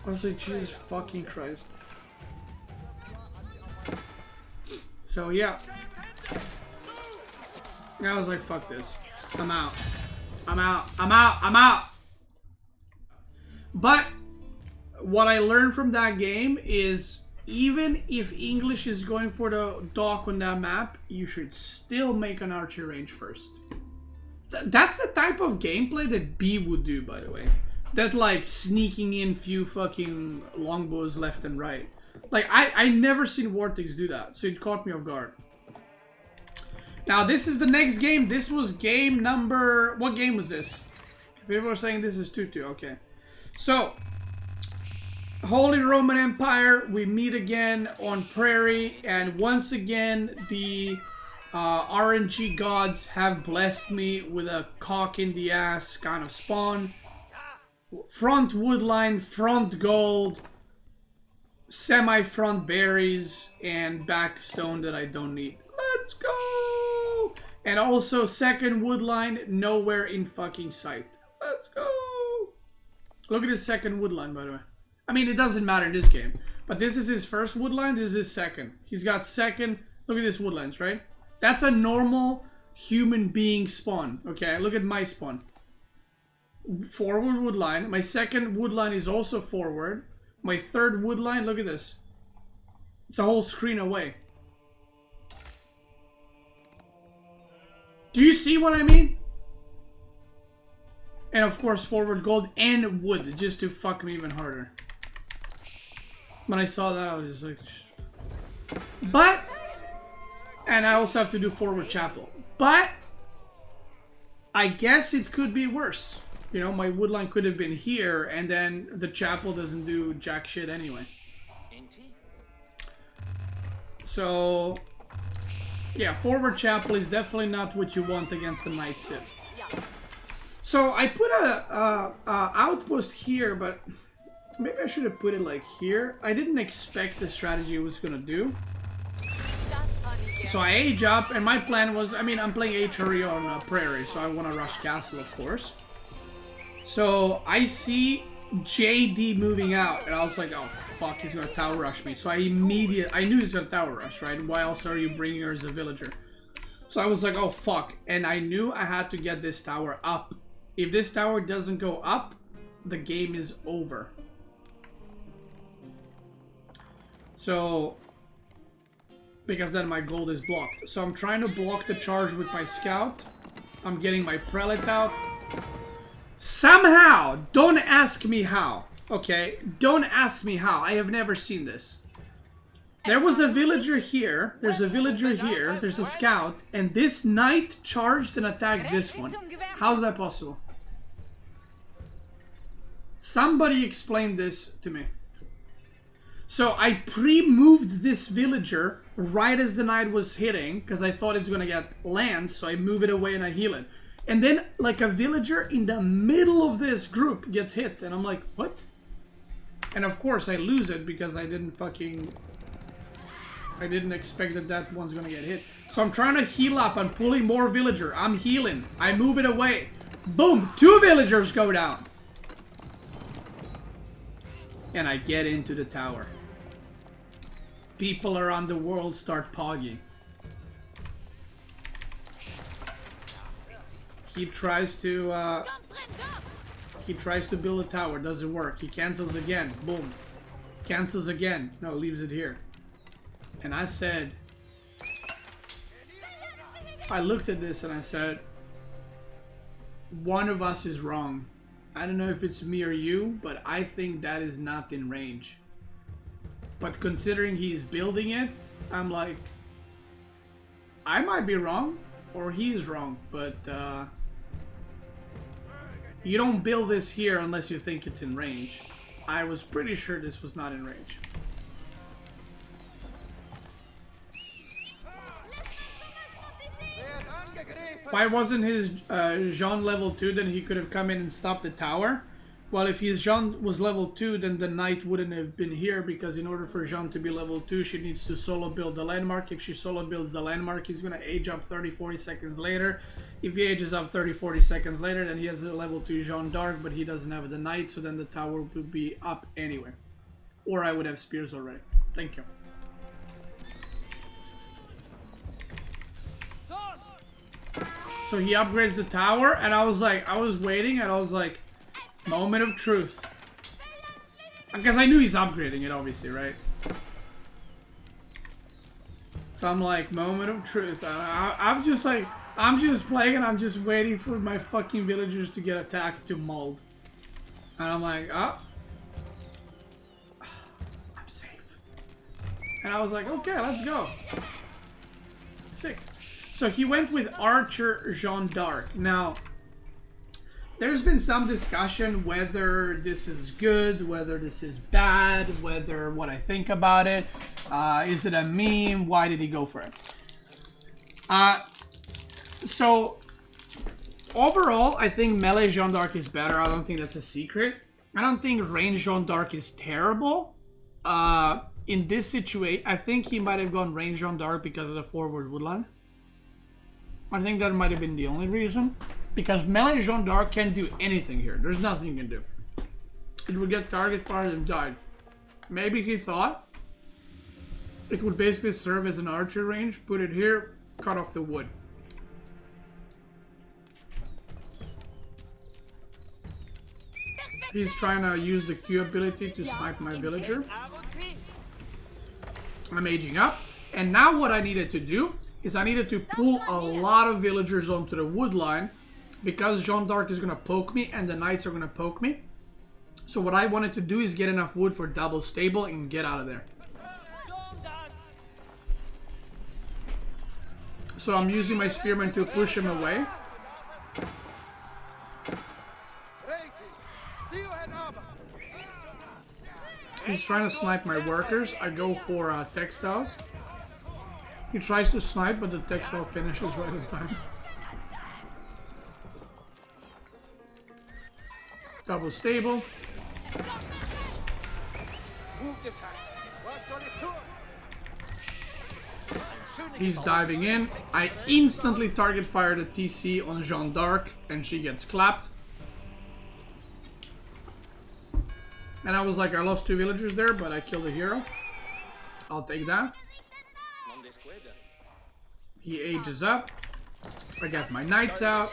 I was like, Jesus fucking Christ. So yeah, I was like, fuck this. I'm out. I'm out. I'm out. I'm out. But what I learned from that game is even if English is going for the dock on that map, you should still make an archer range first. That's the type of gameplay that B would do, by the way. That like sneaking in few fucking longbows left and right. Like, I never seen VortiX do that, so it caught me off guard. Now, this is the next game. This was game number... What game was this? People are saying this is 2-2, okay. So, Holy Roman Empire, we meet again on Prairie, and once again the RNG gods have blessed me with a cock in the ass kind of spawn. Front woodline, front gold, semi-front berries, and back stone that I don't need. Let's go! And also second woodline, nowhere in fucking sight. Let's go! Look at his second woodline, by the way. I mean, it doesn't matter in this game. But this is his first woodline, this is his second. He's got second. Look at this woodlines, right? That's a normal human being spawn. Okay, look at my spawn. Forward woodline. My second woodline is also forward. My third woodline, look at this. It's a whole screen away. Do you see what I mean? And of course forward gold and wood, just to fuck me even harder. When I saw that, I was just like... But... And I also have to do forward chapel. But... I guess it could be worse. You know, my woodline could have been here, and then the chapel doesn't do jack shit anyway. So... Yeah, forward chapel is definitely not what you want against the Knight Sith. So I put a outpost here, but... Maybe I should have put it like here. I didn't expect the strategy was gonna do. So I age up, and my plan was, I mean, I'm playing HRE on Prairie, so I want to rush castle, of course. So I see JD moving out, and I was like, oh fuck, he's gonna tower rush me. So I knew he's gonna tower rush, right? Why else are you bringing her as a villager? So I was like, oh fuck, and I knew I had to get this tower up. If this tower doesn't go up, the game is over. So, because then my gold is blocked. So I'm trying to block the charge with my scout. I'm getting my prelate out. Somehow, don't ask me how, okay? Don't ask me how. I have never seen this. There was a villager here. There's a villager here. There's a scout. And this knight charged and attacked this one. How's that possible? Somebody explain this to me. So I pre-moved this villager right as the knight was hitting, because I thought it's going to get lands, so I move it away and I heal it. And then, like, a villager in the middle of this group gets hit, and I'm like, what? And of course I lose it because I didn't expect that that one's going to get hit. So I'm trying to heal up, I'm pulling more villager, I'm healing, I move it away. Boom! 2 villagers go down! And I get into the tower. People around the world start pogging. He tries to build a tower, doesn't work. He cancels again, boom. Cancels again, no, leaves it here. And I said, I looked at this and I said, one of us is wrong. I don't know if it's me or you, but I think that is not in range. But considering he's building it, I'm like, I might be wrong, or he's wrong, but you don't build this here unless you think it's in range. I was pretty sure this was not in range. Why wasn't his Jeanne level 2? Then he could have come in and stopped the tower. Well, if his Jeanne was level 2, then the knight wouldn't have been here, because in order for Jeanne to be level 2, she needs to solo build the landmark. If she solo builds the landmark, he's going to age up 30-40 seconds later. If he ages up 30-40 seconds later, then he has a level 2 Jeanne d'Arc, but he doesn't have the knight, so then the tower would be up anyway. Or I would have spears already. Thank you. So he upgrades the tower, and I was like, I was waiting, and I was like, moment of truth. Because I knew he's upgrading it, obviously, right? So I'm like, moment of truth. I'm just like, I'm just playing and I'm just waiting for my fucking villagers to get attacked to mold. And I'm like, oh. I'm safe. And I was like, okay, let's go. Sick. So he went with Archer Jeanne d'Arc. Now, There's been some discussion whether this is good, whether this is bad, whether what I think about it. Is it a meme? Why did he go for it? So, overall, I think melee Jeanne d'Arc is better. I don't think that's a secret. I don't think range Jeanne d'Arc is terrible. In this situation, I think he might have gone range Jeanne d'Arc because of the forward woodline. I think that might have been the only reason. Because melee Jeanne d'Arc can't do anything here. There's nothing you can do. It would get target fired and died. Maybe he thought it would basically serve as an archer range. Put it here, cut off the wood. He's trying to use the Q ability to snipe my villager. I'm aging up. And now what I needed to do is I needed to pull a lot of villagers onto the wood line because Jeanne d'Arc is going to poke me and the knights are going to poke me. So what I wanted to do is get enough wood for double stable and get out of there. So I'm using my spearman to push him away. He's trying to snipe my workers. I go for textiles. He tries to snipe, but the textile finishes right in time. Double stable. He's diving in. I instantly target fire the TC on Jeanne d'Arc and she gets clapped. And I was like, I lost 2 villagers there, but I killed a hero. I'll take that. He ages up. I got my knights out.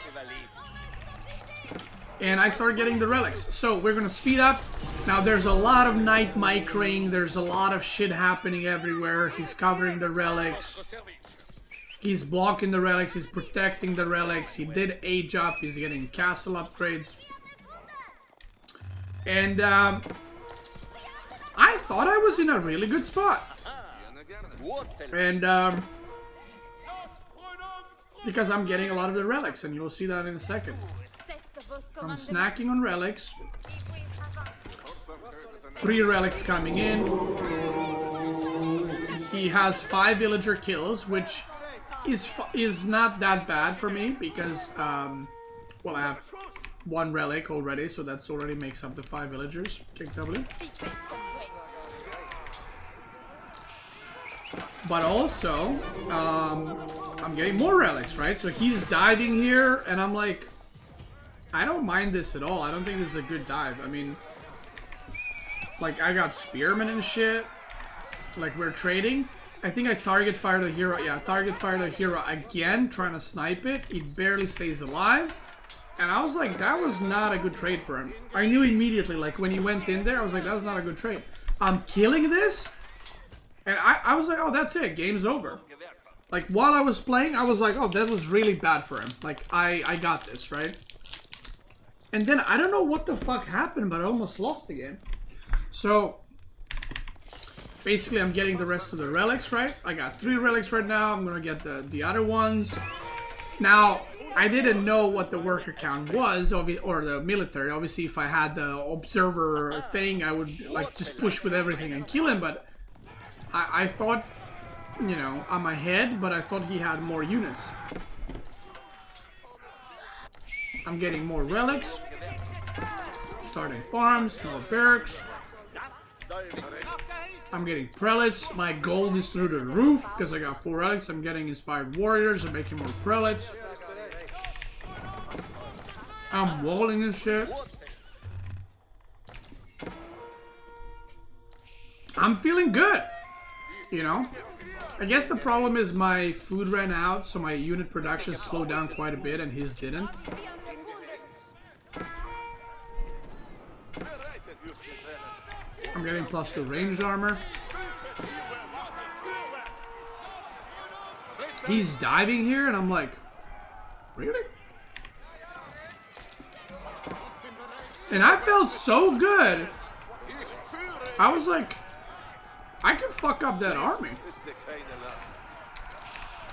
And I start getting the relics. So we're gonna speed up. Now there's a lot of knight micring. There's a lot of shit happening everywhere. He's covering the relics. He's blocking the relics. He's protecting the relics. He did age up. He's getting castle upgrades. And I thought I was in a really good spot. And because I'm getting a lot of the relics, and you'll see that in a second. I'm snacking on relics. 3 relics coming in. He has 5 villager kills, which is not that bad for me because well, I have 1 relic already, so that's already makes up the 5 villagers. Kick W. But also, I'm getting more relics, right? So he's diving here, and I'm like, I don't mind this at all. I don't think this is a good dive. I mean, like, I got spearmen and shit. Like, we're trading. I think I target fired a hero. Yeah, target fired a hero again, trying to snipe it. He barely stays alive. And I was like, that was not a good trade for him. I knew immediately, like, when he went in there, I was like, that was not a good trade. I'm killing this? And I was like, oh, that's it. Game's over. Like, while I was playing, I was like, oh, that was really bad for him. Like, I got this, right? And then, I don't know what the fuck happened, but I almost lost the game. So, basically, I'm getting the rest of the relics, right? I got 3 relics right now. I'm gonna get the other ones. Now, I didn't know what the worker count was, or the military. Obviously, if I had the observer thing, I would, like, just push with everything and kill him, but I thought, you know, on my head, but I thought he had more units. I'm getting more relics. Starting farms, more barracks. I'm getting prelates. My gold is through the roof because I got 4 relics. I'm getting inspired warriors. I'm making more prelates. I'm walling and shit. I'm feeling good. You know? I guess the problem is my food ran out, so my unit production slowed down quite a bit, and his didn't. I'm getting +2 ranged armor. He's diving here, and I'm like, really? And I felt so good. I was like, I can fuck up that army.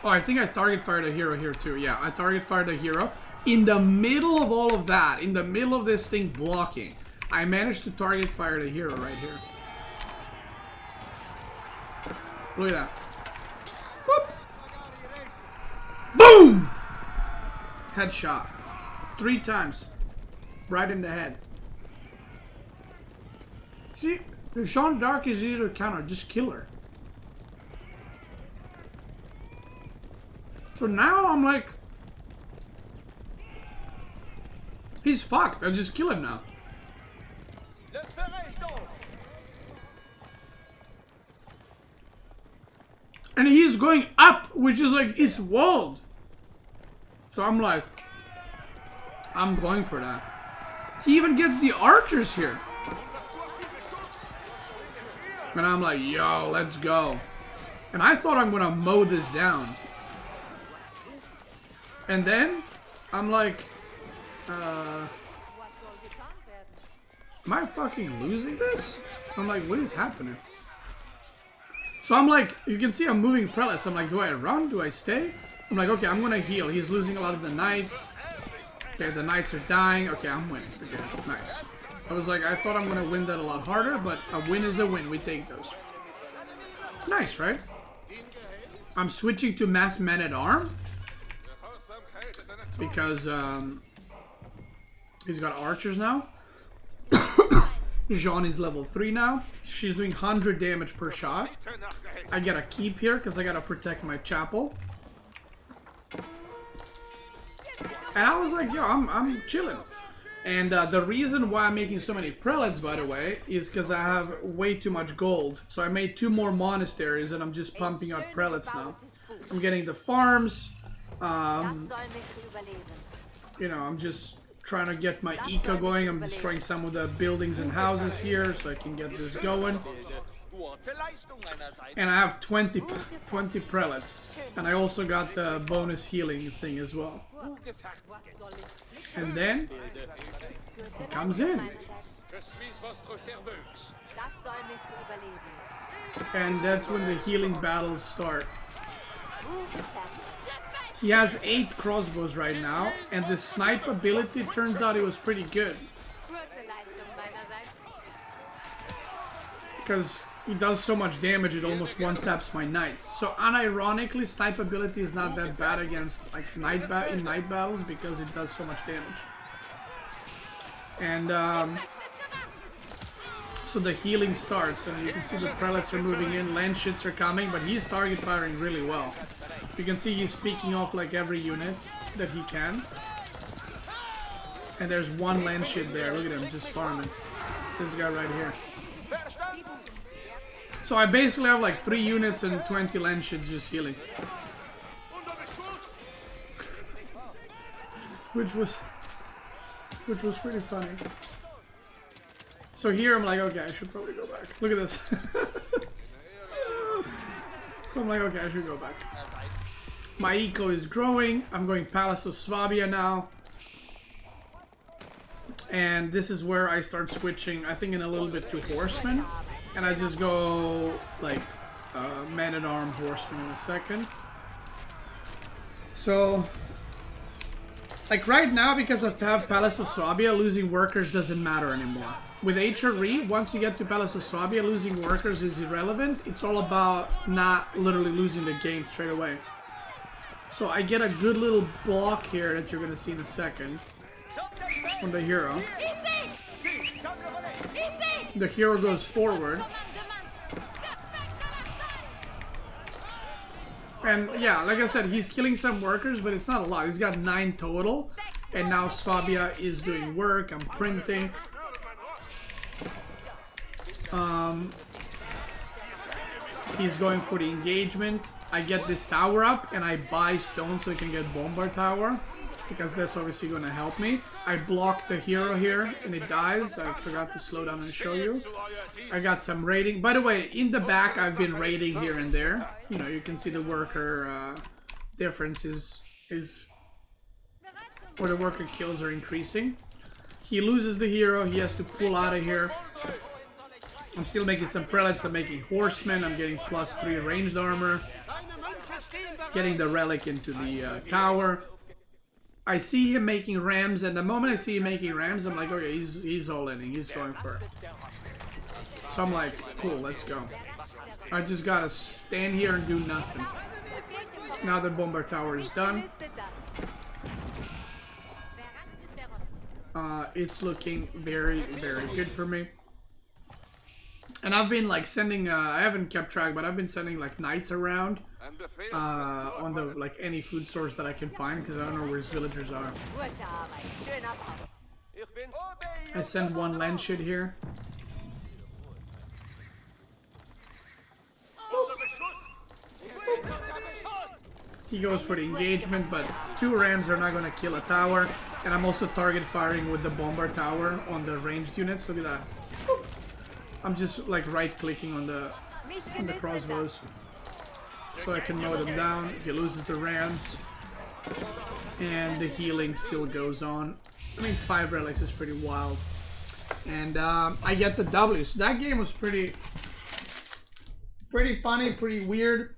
Oh, I think I target fired a hero here too. Yeah, I target fired a hero. In the middle of all of that, in the middle of this thing blocking, I managed to target fire the hero right here. Look at that. Whoop. Boom! Headshot. 3 times. Right in the head. See, Jeanne d'Arc is easy to counter. Just kill her. So now I'm like... He's fucked. I just kill him now. And he's going up, which is like, it's walled. So I'm like, I'm going for that. He even gets the archers here. And I'm like, yo, let's go. And I thought I'm gonna mow this down. And then, I'm like, am I fucking losing this? I'm like, what is happening? So I'm like, you can see I'm moving prelates. I'm like, do I run? Do I stay? I'm like, okay, I'm gonna heal. He's losing a lot of the knights. Okay, the knights are dying. Okay, I'm winning. Okay, nice. I was like, I thought I'm gonna win that a lot harder, but a win is a win. We take those. Nice, right? I'm switching to mass man-at-arm because he's got archers now. Jeanne is level 3 now. She's doing 100 damage per shot. I gotta keep here because I gotta protect my chapel. And I was like, yo, I'm chilling. And the reason why I'm making so many prelates, by the way, is because I have way too much gold. So I made 2 more monasteries and I'm just pumping out prelates now. I'm getting the farms. You know, I'm just trying to get my eco going. I'm destroying some of the buildings and houses here so I can get this going. And I have 20 prelates. And I also got the bonus healing thing as well. And then he comes in. And that's when the healing battles start. He has 8 crossbows right now, and the snipe ability turns out it was pretty good. Because he does so much damage it almost one-taps my knights. So unironically, snipe ability is not that bad against like night battles because it does so much damage. And so the healing starts, and you can see the prelates are moving in, landshits are coming, but he's target firing really well. You can see he's picking off like every unit that he can. And there's 1 landship there. Look at him just farming. This guy right here. So I basically have like 3 units and 20 landships just healing. Which was pretty funny. So here I'm like, okay, I should probably go back. Look at this. So I'm like, okay, I should go back. My eco is growing. I'm going Palace of Swabia now. And this is where I start switching, I think, in a little bit to horsemen. And I just go like man-at-arm horseman in a second. So, like right now, because I have Palace of Swabia, losing workers doesn't matter anymore. With HRE, once you get to Palace of Swabia, losing workers is irrelevant. It's all about not literally losing the game straight away. So I get a good little block here that you're going to see in a second from the hero. The hero goes forward. And yeah, like I said, he's killing some workers, but it's not a lot. He's got 9 total. And now Swabia is doing work. I'm printing. He's going for the engagement. I get this tower up and I buy stone so I can get Bombard Tower, because that's obviously going to help me. I block the hero here and it dies. I forgot to slow down and show you. I got some raiding. By the way, in the back I've been raiding here and there. You know, you can see the worker difference is or the worker kills are increasing. He loses the hero. He has to pull out of here. I'm still making some prelates. I'm making horsemen. I'm getting +3 ranged armor. Getting the relic into the tower. I see him making rams, and the moment I see him making rams, I'm like, okay, he's all in, he's going for it. So I'm like, cool, let's go. I just gotta stand here and do nothing. Now the bomber tower is done. It's looking very, very good for me. And I've been like sending, I haven't kept track, but I've been sending like knights around on the like any food source that I can find, because I don't know where his villagers are. I send one land shit here. He goes for the engagement, but 2 rams are not going to kill a tower. And I'm also target firing with the bomber tower on the ranged units. Look at that. I'm just like right clicking on the crossbows, so I can mow them down. He loses the rams, and the healing still goes on. I mean, 5 relics is pretty wild. And I get the W. So that game was pretty funny, pretty weird.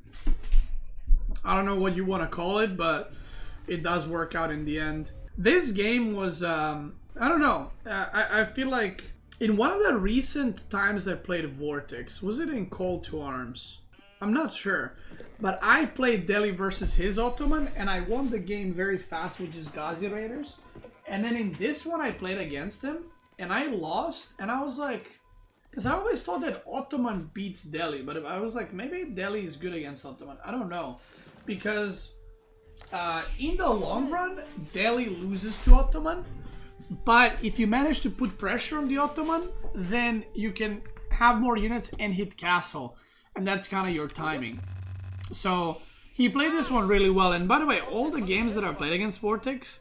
I don't know what you want to call it, but it does work out in the end. This game was, I don't know. I feel like in one of the recent times I played VortiX, was it in Call to Arms? I'm not sure. But I played Delhi versus his Ottoman, and I won the game very fast with just Ghazi Raiders. And then in this one I played against him, and I lost, and I was like, because I always thought that Ottoman beats Delhi, but I was like, maybe Delhi is good against Ottoman. I don't know. Because in the long run, Delhi loses to Ottoman. But if you manage to put pressure on the Ottoman, then you can have more units and hit castle. And that's kind of your timing. So he played this one really well. And by the way, all the games that I played against VortiX,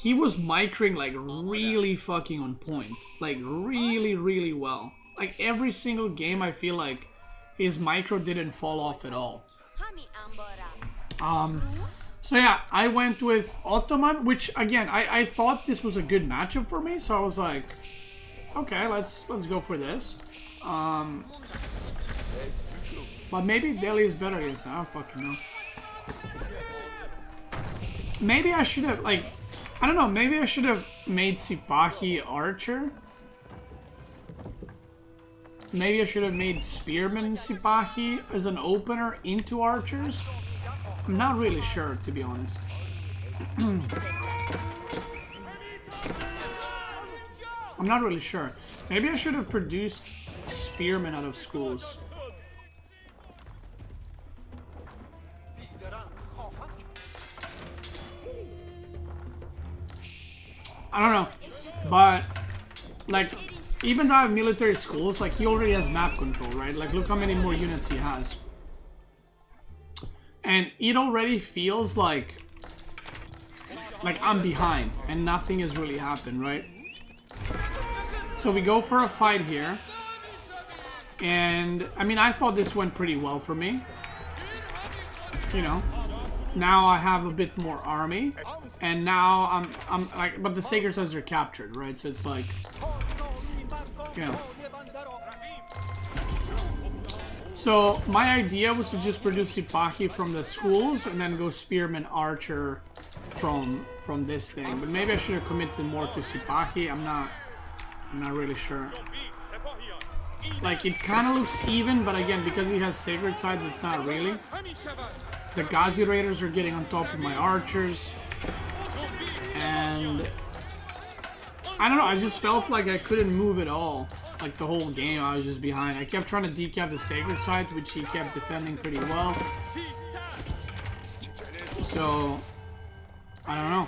he was micring like really fucking on point. Like really, really well. Like every single game, I feel like his micro didn't fall off at all. So yeah, I went with Ottoman, which again, I thought this was a good matchup for me, so I was like, okay, let's go for this. But maybe Delhi is better against that. I don't fucking know. Maybe I should have, like, I don't know, maybe I should have made Sipahi Archer. Maybe I should have made Spearman Sipahi as an opener into Archers. I'm not really sure, to be honest. I'm not really sure. Maybe I should have produced Spearmen out of schools. I don't know. But, like, even though I have military schools, like, he already has map control, right? Like, look how many more units he has. And it already feels like I'm behind and nothing has really happened, right? So we go for a fight here. And I mean, I thought this went pretty well for me. You know, now I have a bit more army, and now I'm like, but the Sacred Sites are captured, right? So it's like, you know. So my idea was to just produce Sipahi from the schools and then go Spearman Archer from this thing. But maybe I should have committed more to Sipahi. I'm not really sure. Like, it kind of looks even, but again, because he has Sacred Sites, it's not really. The Ghazi Raiders are getting on top of my archers. And I don't know, I just felt like I couldn't move at all. Like the whole game, I was just behind. I kept trying to decap the Sacred Site, which he kept defending pretty well. So, I don't know.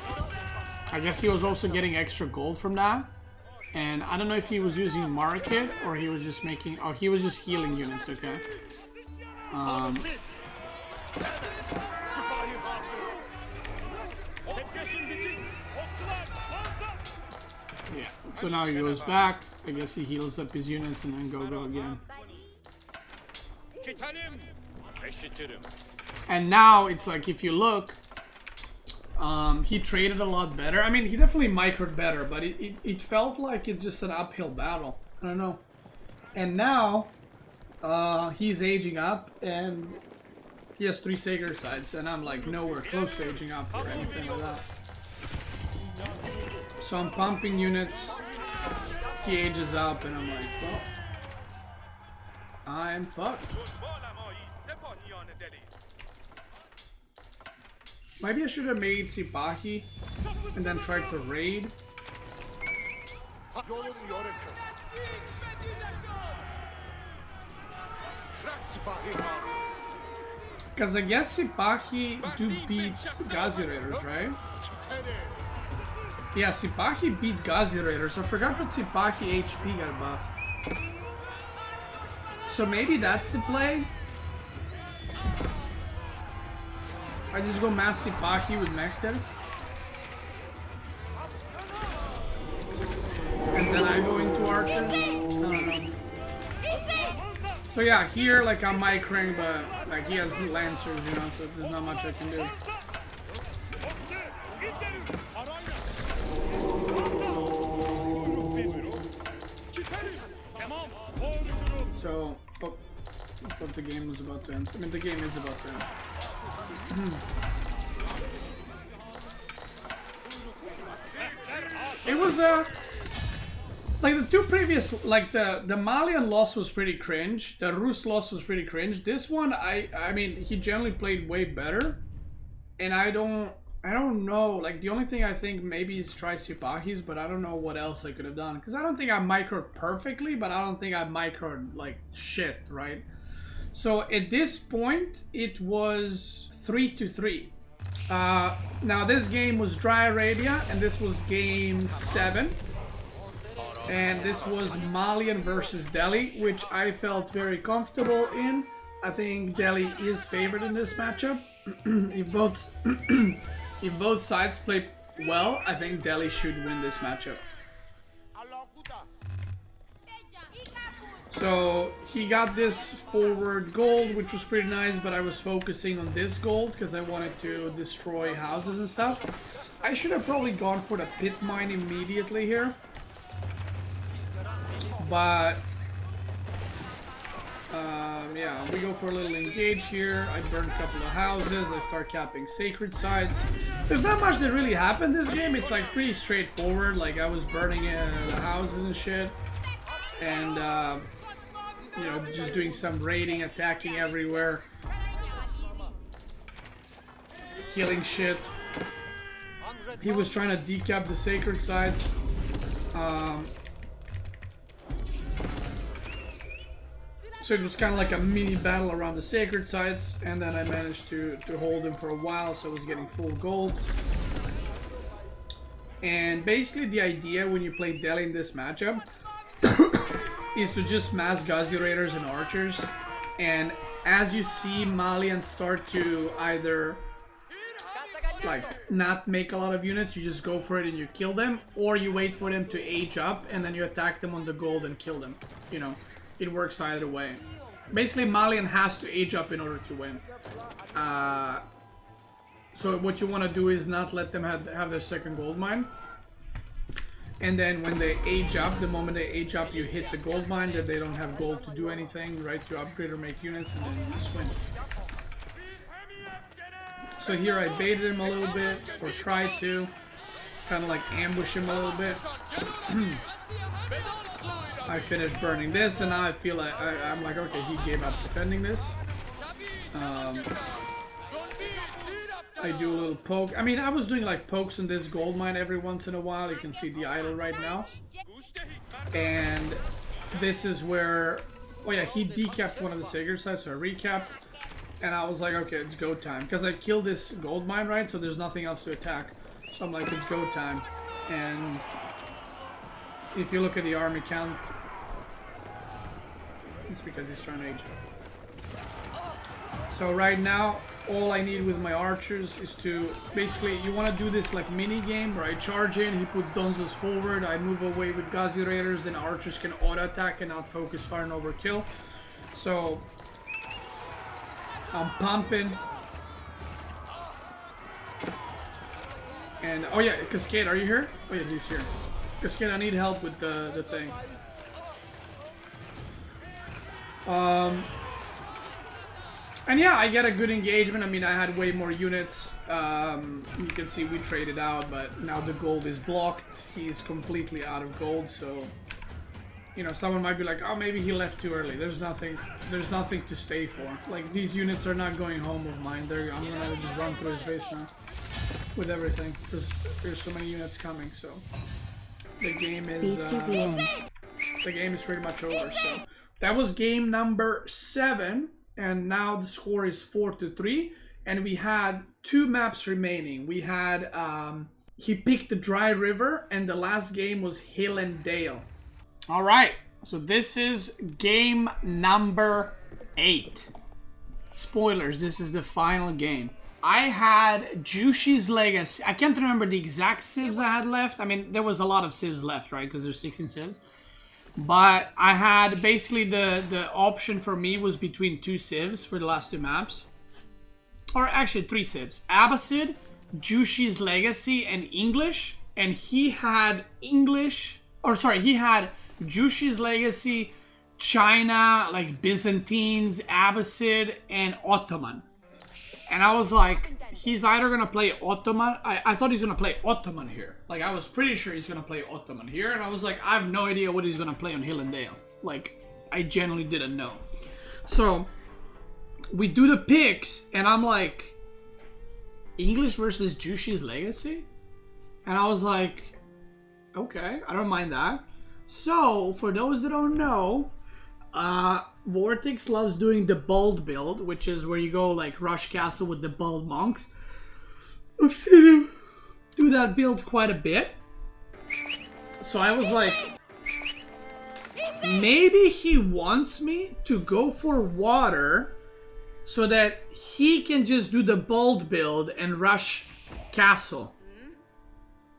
I guess he was also getting extra gold from that. And I don't know if he was using Market or he was just making... Oh, he was just healing units, okay. Yeah, so now he goes back. I guess he heals up his units and then go again. And now it's like, if you look, he traded a lot better. I mean, he definitely microed better, but it felt like it's just an uphill battle. I don't know. And now he's aging up and he has 3 Sacred Sites, and I'm like nowhere close to aging up or anything like that. So I'm pumping units. He ages up, and I'm like, well, I'm fucked. Maybe I should have made Sipahi and then tried to raid. Because I guess Sipahi do beat Ghazi Raiders, right? Yeah, Sipahi beat Ghazi Raiders. I forgot that Sipahi HP got buffed. So maybe that's the play. I just go mass Sipahi with Mekter. And then I go into archers. I don't know. So yeah, here like I'm microing, but like he has lancers, you know, so there's not much I can do. So, oh, I thought the game was about to end. I mean, the game is about to end. It was like the two previous, like the Malian loss was pretty cringe. The Rus loss was pretty cringe. This one, I mean, he generally played way better, and I don't know. Like the only thing I think maybe is try Sipahis, but I don't know what else I could have done because I don't think I microed perfectly, but I don't think I microed like shit, right? So at this point, it was 3-3. Now this game was Dry Arabia, and this was game 7. And this was Malian versus Delhi, which I felt very comfortable in. I think Delhi is favored in this matchup. If both sides play well, I think Delhi should win this matchup. So he got this forward gold, which was pretty nice, but I was focusing on this gold because I wanted to destroy houses and stuff. I should have probably gone for the pit mine immediately here. But yeah, we go for a little engage here. I burn a couple of houses. I start capping sacred sites. There's not much that really happened this game. It's like pretty straightforward. Like I was burning the houses and shit, and you know, just doing some raiding, attacking everywhere, killing shit. He was trying to decap the sacred sites. So it was kind of like a mini battle around the sacred sites, and then I managed to hold him for a while, so I was getting full gold. And basically the idea when you play Delhi in this matchup is to just mass Ghazi Raiders and archers, and as you see Malians start to either like not make a lot of units, you just go for it and you kill them, or you wait for them to age up and then you attack them on the gold and kill them, you know. It works either way. Basically, Malian has to age up in order to win. So what you want to do is not let them have their second gold mine. And then when they age up, the moment they age up, you hit the gold mine that they don't have gold to do anything, right? To upgrade or make units, and then you just win. So here I baited him a little bit, or tried to. Kind of like ambush him a little bit. I finished burning this, and now I feel like I'm like, okay, he gave up defending this. I do a little poke. I mean, I was doing like pokes in this gold mine every once in a while. You can see the idol right now. And this is where, oh yeah, he decapped one of the sacred sites, so I recapped. And I was like, okay, it's go time. Because I killed this gold mine, right? So there's nothing else to attack. So I'm like, it's go time. And if you look at the army count, it's because he's trying to age up. So right now, all I need with my archers is to, basically, you want to do this like mini game where I charge in, he puts Donzos forward, I move away with Ghazi Raiders, then archers can auto attack and not focus fire and overkill. So I'm pumping. And, oh yeah, Cascade, are you here? Oh yeah, he's here. Cascade, I need help with the thing. And yeah, I get a good engagement. I mean, I had way more units. You can see we traded out, but now the gold is blocked. He's completely out of gold, so... You know, someone might be like, oh, maybe he left too early. There's nothing to stay for. Like, these units are not going home of mine. I'm gonna just run through his base now. With everything. Because there's so many units coming, so... The game is... the game is pretty much over, so... That was game number 7. And now the score is 4-3. And we had 2 maps remaining. We had... he picked the Dry River. And the last game was Hill and Dale. Alright, so this is game number 8. Spoilers, this is the final game. I had Jushi's Legacy. I can't remember the exact civs I had left. I mean, there was a lot of civs left, right? Because there's 16 civs. But I had basically the option for me was between 2 civs for the last 2 maps. Or actually 3 civs. Abbasid, Jushi's Legacy, and English. And he had English... Or sorry, he had... Jushi's Legacy, China, like Byzantines, Abbasid, and Ottoman. And I was like, he's either gonna play Ottoman. I thought he's gonna play Ottoman here. Like, I was pretty sure he's gonna play Ottoman here. And I was like, I have no idea what he's gonna play on Hill and Dale. Like, I genuinely didn't know. So, we do the picks, and I'm like, English versus Jushi's Legacy? And I was like, okay, I don't mind that. So, for those that don't know, VortiX loves doing the bold build, which is where you go like rush castle with the bold monks. I've seen him do that build quite a bit. So I was like, maybe he wants me to go for water so that he can just do the bold build and rush castle.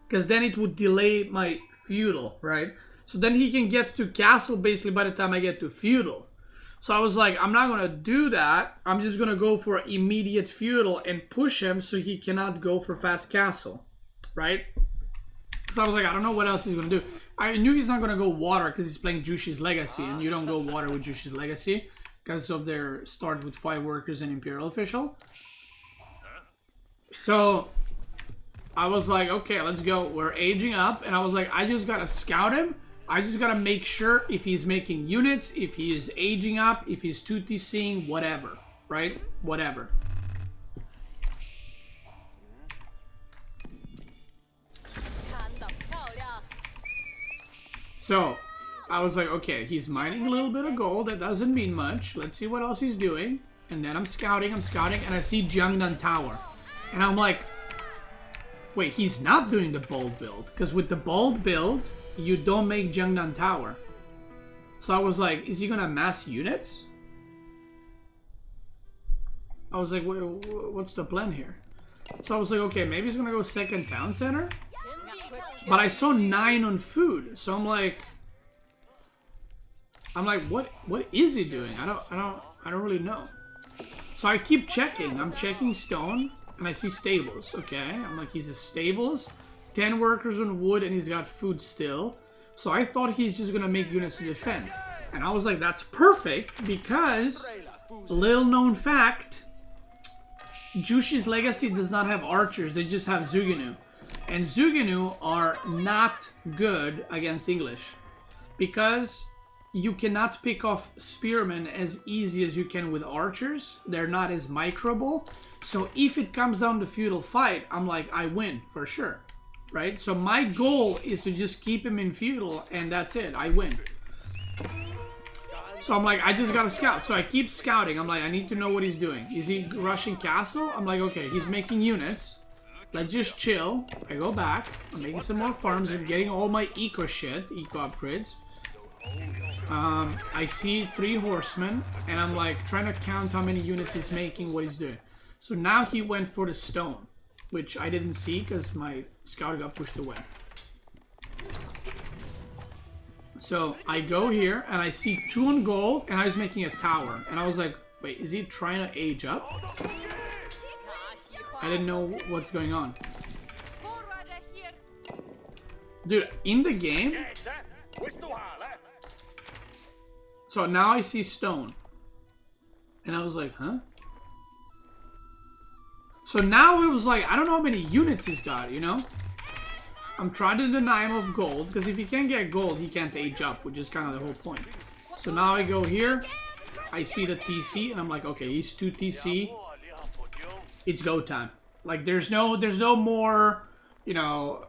Because then it would delay my feudal, right? So then he can get to castle basically by the time I get to feudal. So I was like, I'm not going to do that. I'm just going to go for immediate feudal and push him so he cannot go for fast castle, right? Because I was like, I don't know what else he's going to do. I knew he's not going to go water because he's playing Jushi's Legacy, and you don't go water with Jushi's Legacy because of their start with 5 workers and Imperial Official. So I was like, okay, let's go. We're aging up, and I was like, I just got to scout him. I just gotta make sure if he's making units, if he is aging up, if he's 2TCing, whatever, right? Whatever. So, I was like, okay, he's mining a little bit of gold. That doesn't mean much. Let's see what else he's doing. And then I'm scouting, and I see Jiangnan Tower. And I'm like, wait, he's not doing the bold build. Because with the bold build... you don't make Jiangnan Tower. So I was like, is he gonna mass units? I was like, what's the plan here? So I was like, okay, maybe he's gonna go second town center. But I saw 9 on food, so I'm like, what is he doing? I don't really know. So I keep checking. I'm checking stone, and I see stables. Okay, I'm like, he's a stables. 10 workers on wood, and he's got food still. So I thought he's just gonna make units to defend. And I was like, that's perfect, because, little known fact, Jushi's Legacy does not have archers, they just have Zuginu. And Zuginu are not good against English. Because you cannot pick off spearmen as easy as you can with archers. They're not as microable. So if it comes down to feudal fight, I'm like, I win, for sure. Right? So my goal is to just keep him in feudal, and that's it. I win. So I'm like, I just gotta scout. So I keep scouting. I'm like, I need to know what he's doing. Is he rushing castle? I'm like, okay, he's making units. Let's just chill. I go back. I'm making some more farms. I'm getting all my eco shit, eco upgrades. I see 3 horsemen, and I'm like trying to count how many units he's making, what he's doing. So now he went for the stone, which I didn't see because my scout got pushed away. So I go here and I see 2 on gold, and I was making a tower, and I was like, wait, is he trying to age up? I didn't know what's going on. Dude, in the game, so now I see stone, and I was like, huh? So now it was like, I don't know how many units he's got, you know? I'm trying to deny him of gold, because if he can't get gold, he can't age up, which is kind of the whole point. So now I go here, I see the TC, and I'm like, okay, he's 2 TC. It's go time. Like, there's no more, you know,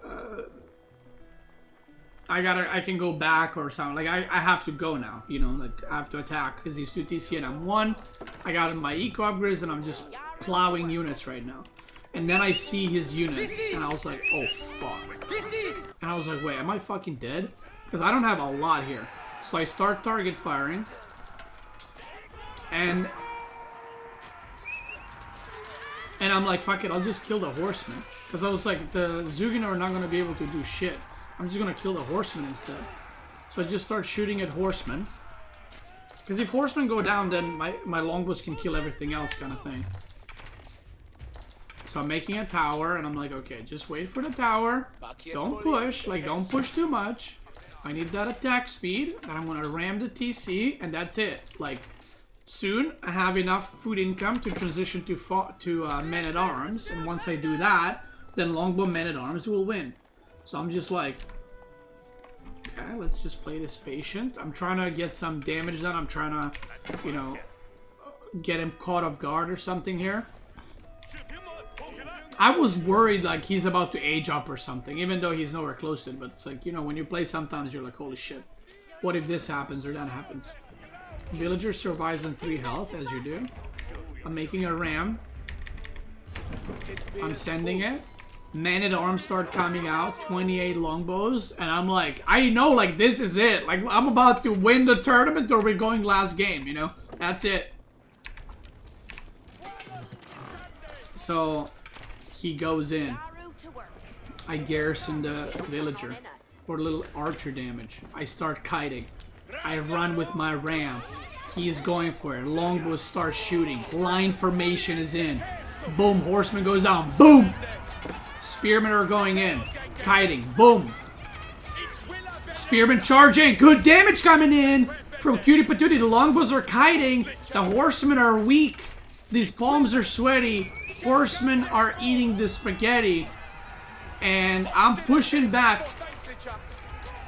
I can go back or something. Like, I have to go now, you know, like, I have to attack, because he's 2 TC and I'm 1. I got my eco upgrades, and I'm just plowing units right now. And then I see his units, and I was like, oh, fuck. And I was like, wait, am I fucking dead? Because I don't have a lot here. So I start target firing. And I'm like, fuck it, I'll just kill the horsemen. Because I was like, the Zuginer are not going to be able to do shit. I'm just going to kill the horsemen instead. So I just start shooting at horsemen. Because if horsemen go down, then my longbows can kill everything else, kind of thing. So I'm making a tower, and I'm like, okay, just wait for the tower. Don't push, like, don't push too much. I need that attack speed, and I'm gonna ram the TC, and that's it. Like, soon I have enough food income to transition to men-at-arms, and once I do that, then longbow men-at-arms will win. So I'm just like, okay, let's just play this patient. I'm trying to get some damage done. I'm trying to, you know, get him caught off guard or something here. I was worried like he's about to age up or something, even though he's nowhere close to it. But it's like, you know, when you play sometimes you're like, holy shit. What if this happens or that happens? Villager survives on 3 health, as you do. I'm making a ram. I'm sending it. Men-at-arms start coming out. 28 longbows. And I'm like, I know, like, this is it. Like, I'm about to win the tournament or we're going last game, you know? That's it. So he goes in. I garrison the villager for a little archer damage. I start kiting. I run with my ram. He's going for it. Longbow starts shooting. Line formation is in. Boom. Horseman goes down. Boom. Spearmen are going in. Kiting. Boom. Spearmen charging. Good damage coming in from Cutie Patootie. The longbows are kiting. The horsemen are weak. These palms are sweaty. Horsemen are eating the spaghetti. And I'm pushing back.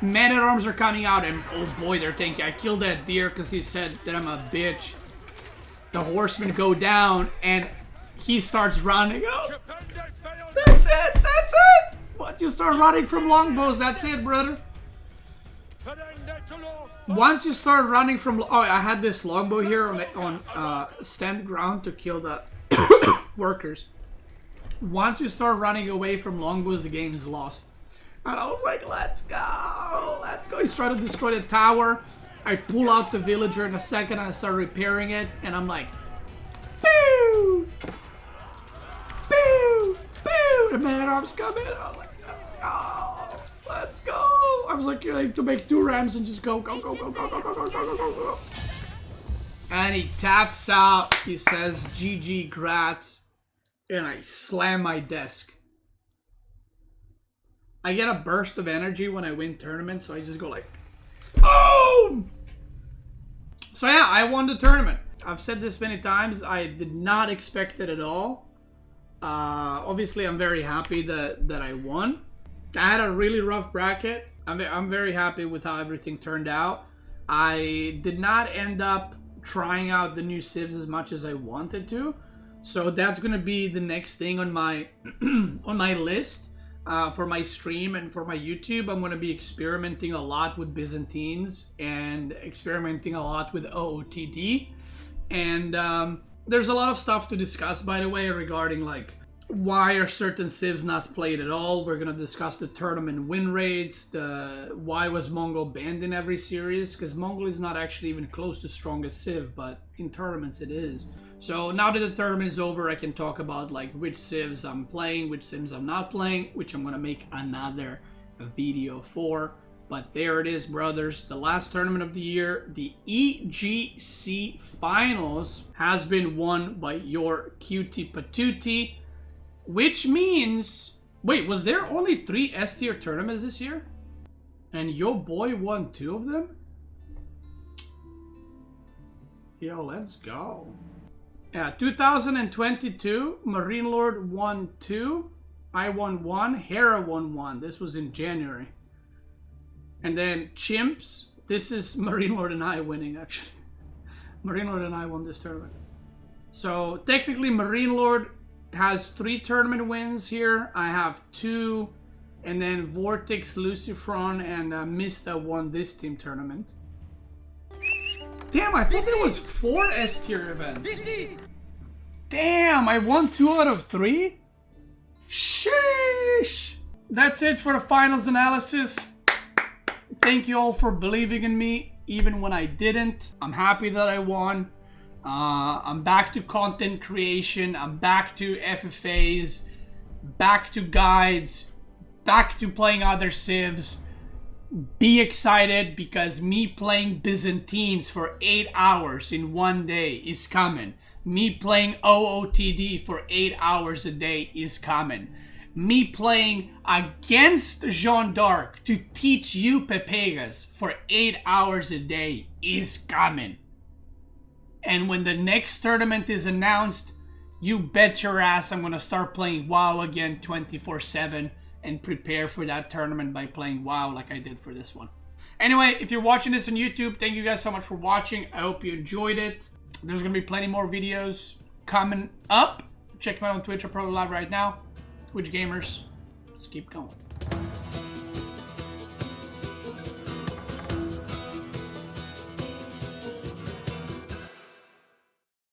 Men-at-arms are coming out. And oh boy, they're thinking I killed that deer because he said that I'm a bitch. The horsemen go down. And he starts running. Oh, that's it. That's it. Once you start running from longbows, that's it, brother. Once you start running from... Oh, I had this longbow here on stand ground to kill the workers. Once you start running away from longbows, the game is lost. And I was like, let's go. Let's go. He's trying to destroy the tower. I pull out the villager in a second. I start repairing it. And I'm like, boo! Boo! Boo! The man-at-arms come in. I was like, let's go. Let's go. I was like, I need to make 2 rams and just go, go, go, go, go, go, go, go, go, go, go. And he taps out. He says, GG, grats. And I slam my desk. I get a burst of energy when I win tournaments, so I just go like, boom! So yeah, I won the tournament. I've said this many times. I did not expect it at all. Obviously, I'm very happy that I won. I had a really rough bracket. I'm very happy with how everything turned out. I did not end up trying out the new civs as much as I wanted to. So that's gonna be the next thing on my on my list for my stream and for my YouTube. I'm gonna be experimenting a lot with Byzantines and experimenting a lot with OOTD. And there's a lot of stuff to discuss, by the way, regarding like why are certain civs not played at all. We're gonna discuss the tournament win rates, why was Mongol banned in every series, because Mongol is not actually even close to strongest civ, but in tournaments it is. So now that the tournament is over, I can talk about like which civs I'm playing, which civs I'm not playing, which I'm gonna make another video for. But there it is, brothers. The last tournament of the year, the EGC finals, has been won by your Cutie Patootie, which means... Wait, was there only 3 S-tier tournaments this year? And your boy won 2 of them? Yo, let's go. Yeah, 2022, Marine Lord won 2. I won 1. Hera won 1. This was in January. And then Chimps. This is Marine Lord and I winning, actually. Marine Lord and I won this tournament. So technically Marine Lord has 3 tournament wins here. I have 2. And then VortiX, Lucifron, and Mista won this team tournament. Damn, I thought there was 4 S tier events. Damn, I won 2 out of 3? Sheesh. That's it for the finals analysis. Thank you all for believing in me, even when I didn't. I'm happy that I won. I'm back to content creation. I'm back to FFAs, back to guides, back to playing other civs. Be excited, because me playing Byzantines for 8 hours in one day is coming. Me playing OOTD for 8 hours a day is coming. Me playing against Jeanne d'Arc to teach you Pepegas for 8 hours a day is coming. And when the next tournament is announced, you bet your ass I'm gonna start playing WoW again 24/7 and prepare for that tournament by playing WoW like I did for this one. Anyway, if you're watching this on YouTube, thank you guys so much for watching. I hope you enjoyed it. There's gonna be plenty more videos coming up. Check me out on Twitch. I'm probably live right now. Twitch gamers, let's keep going.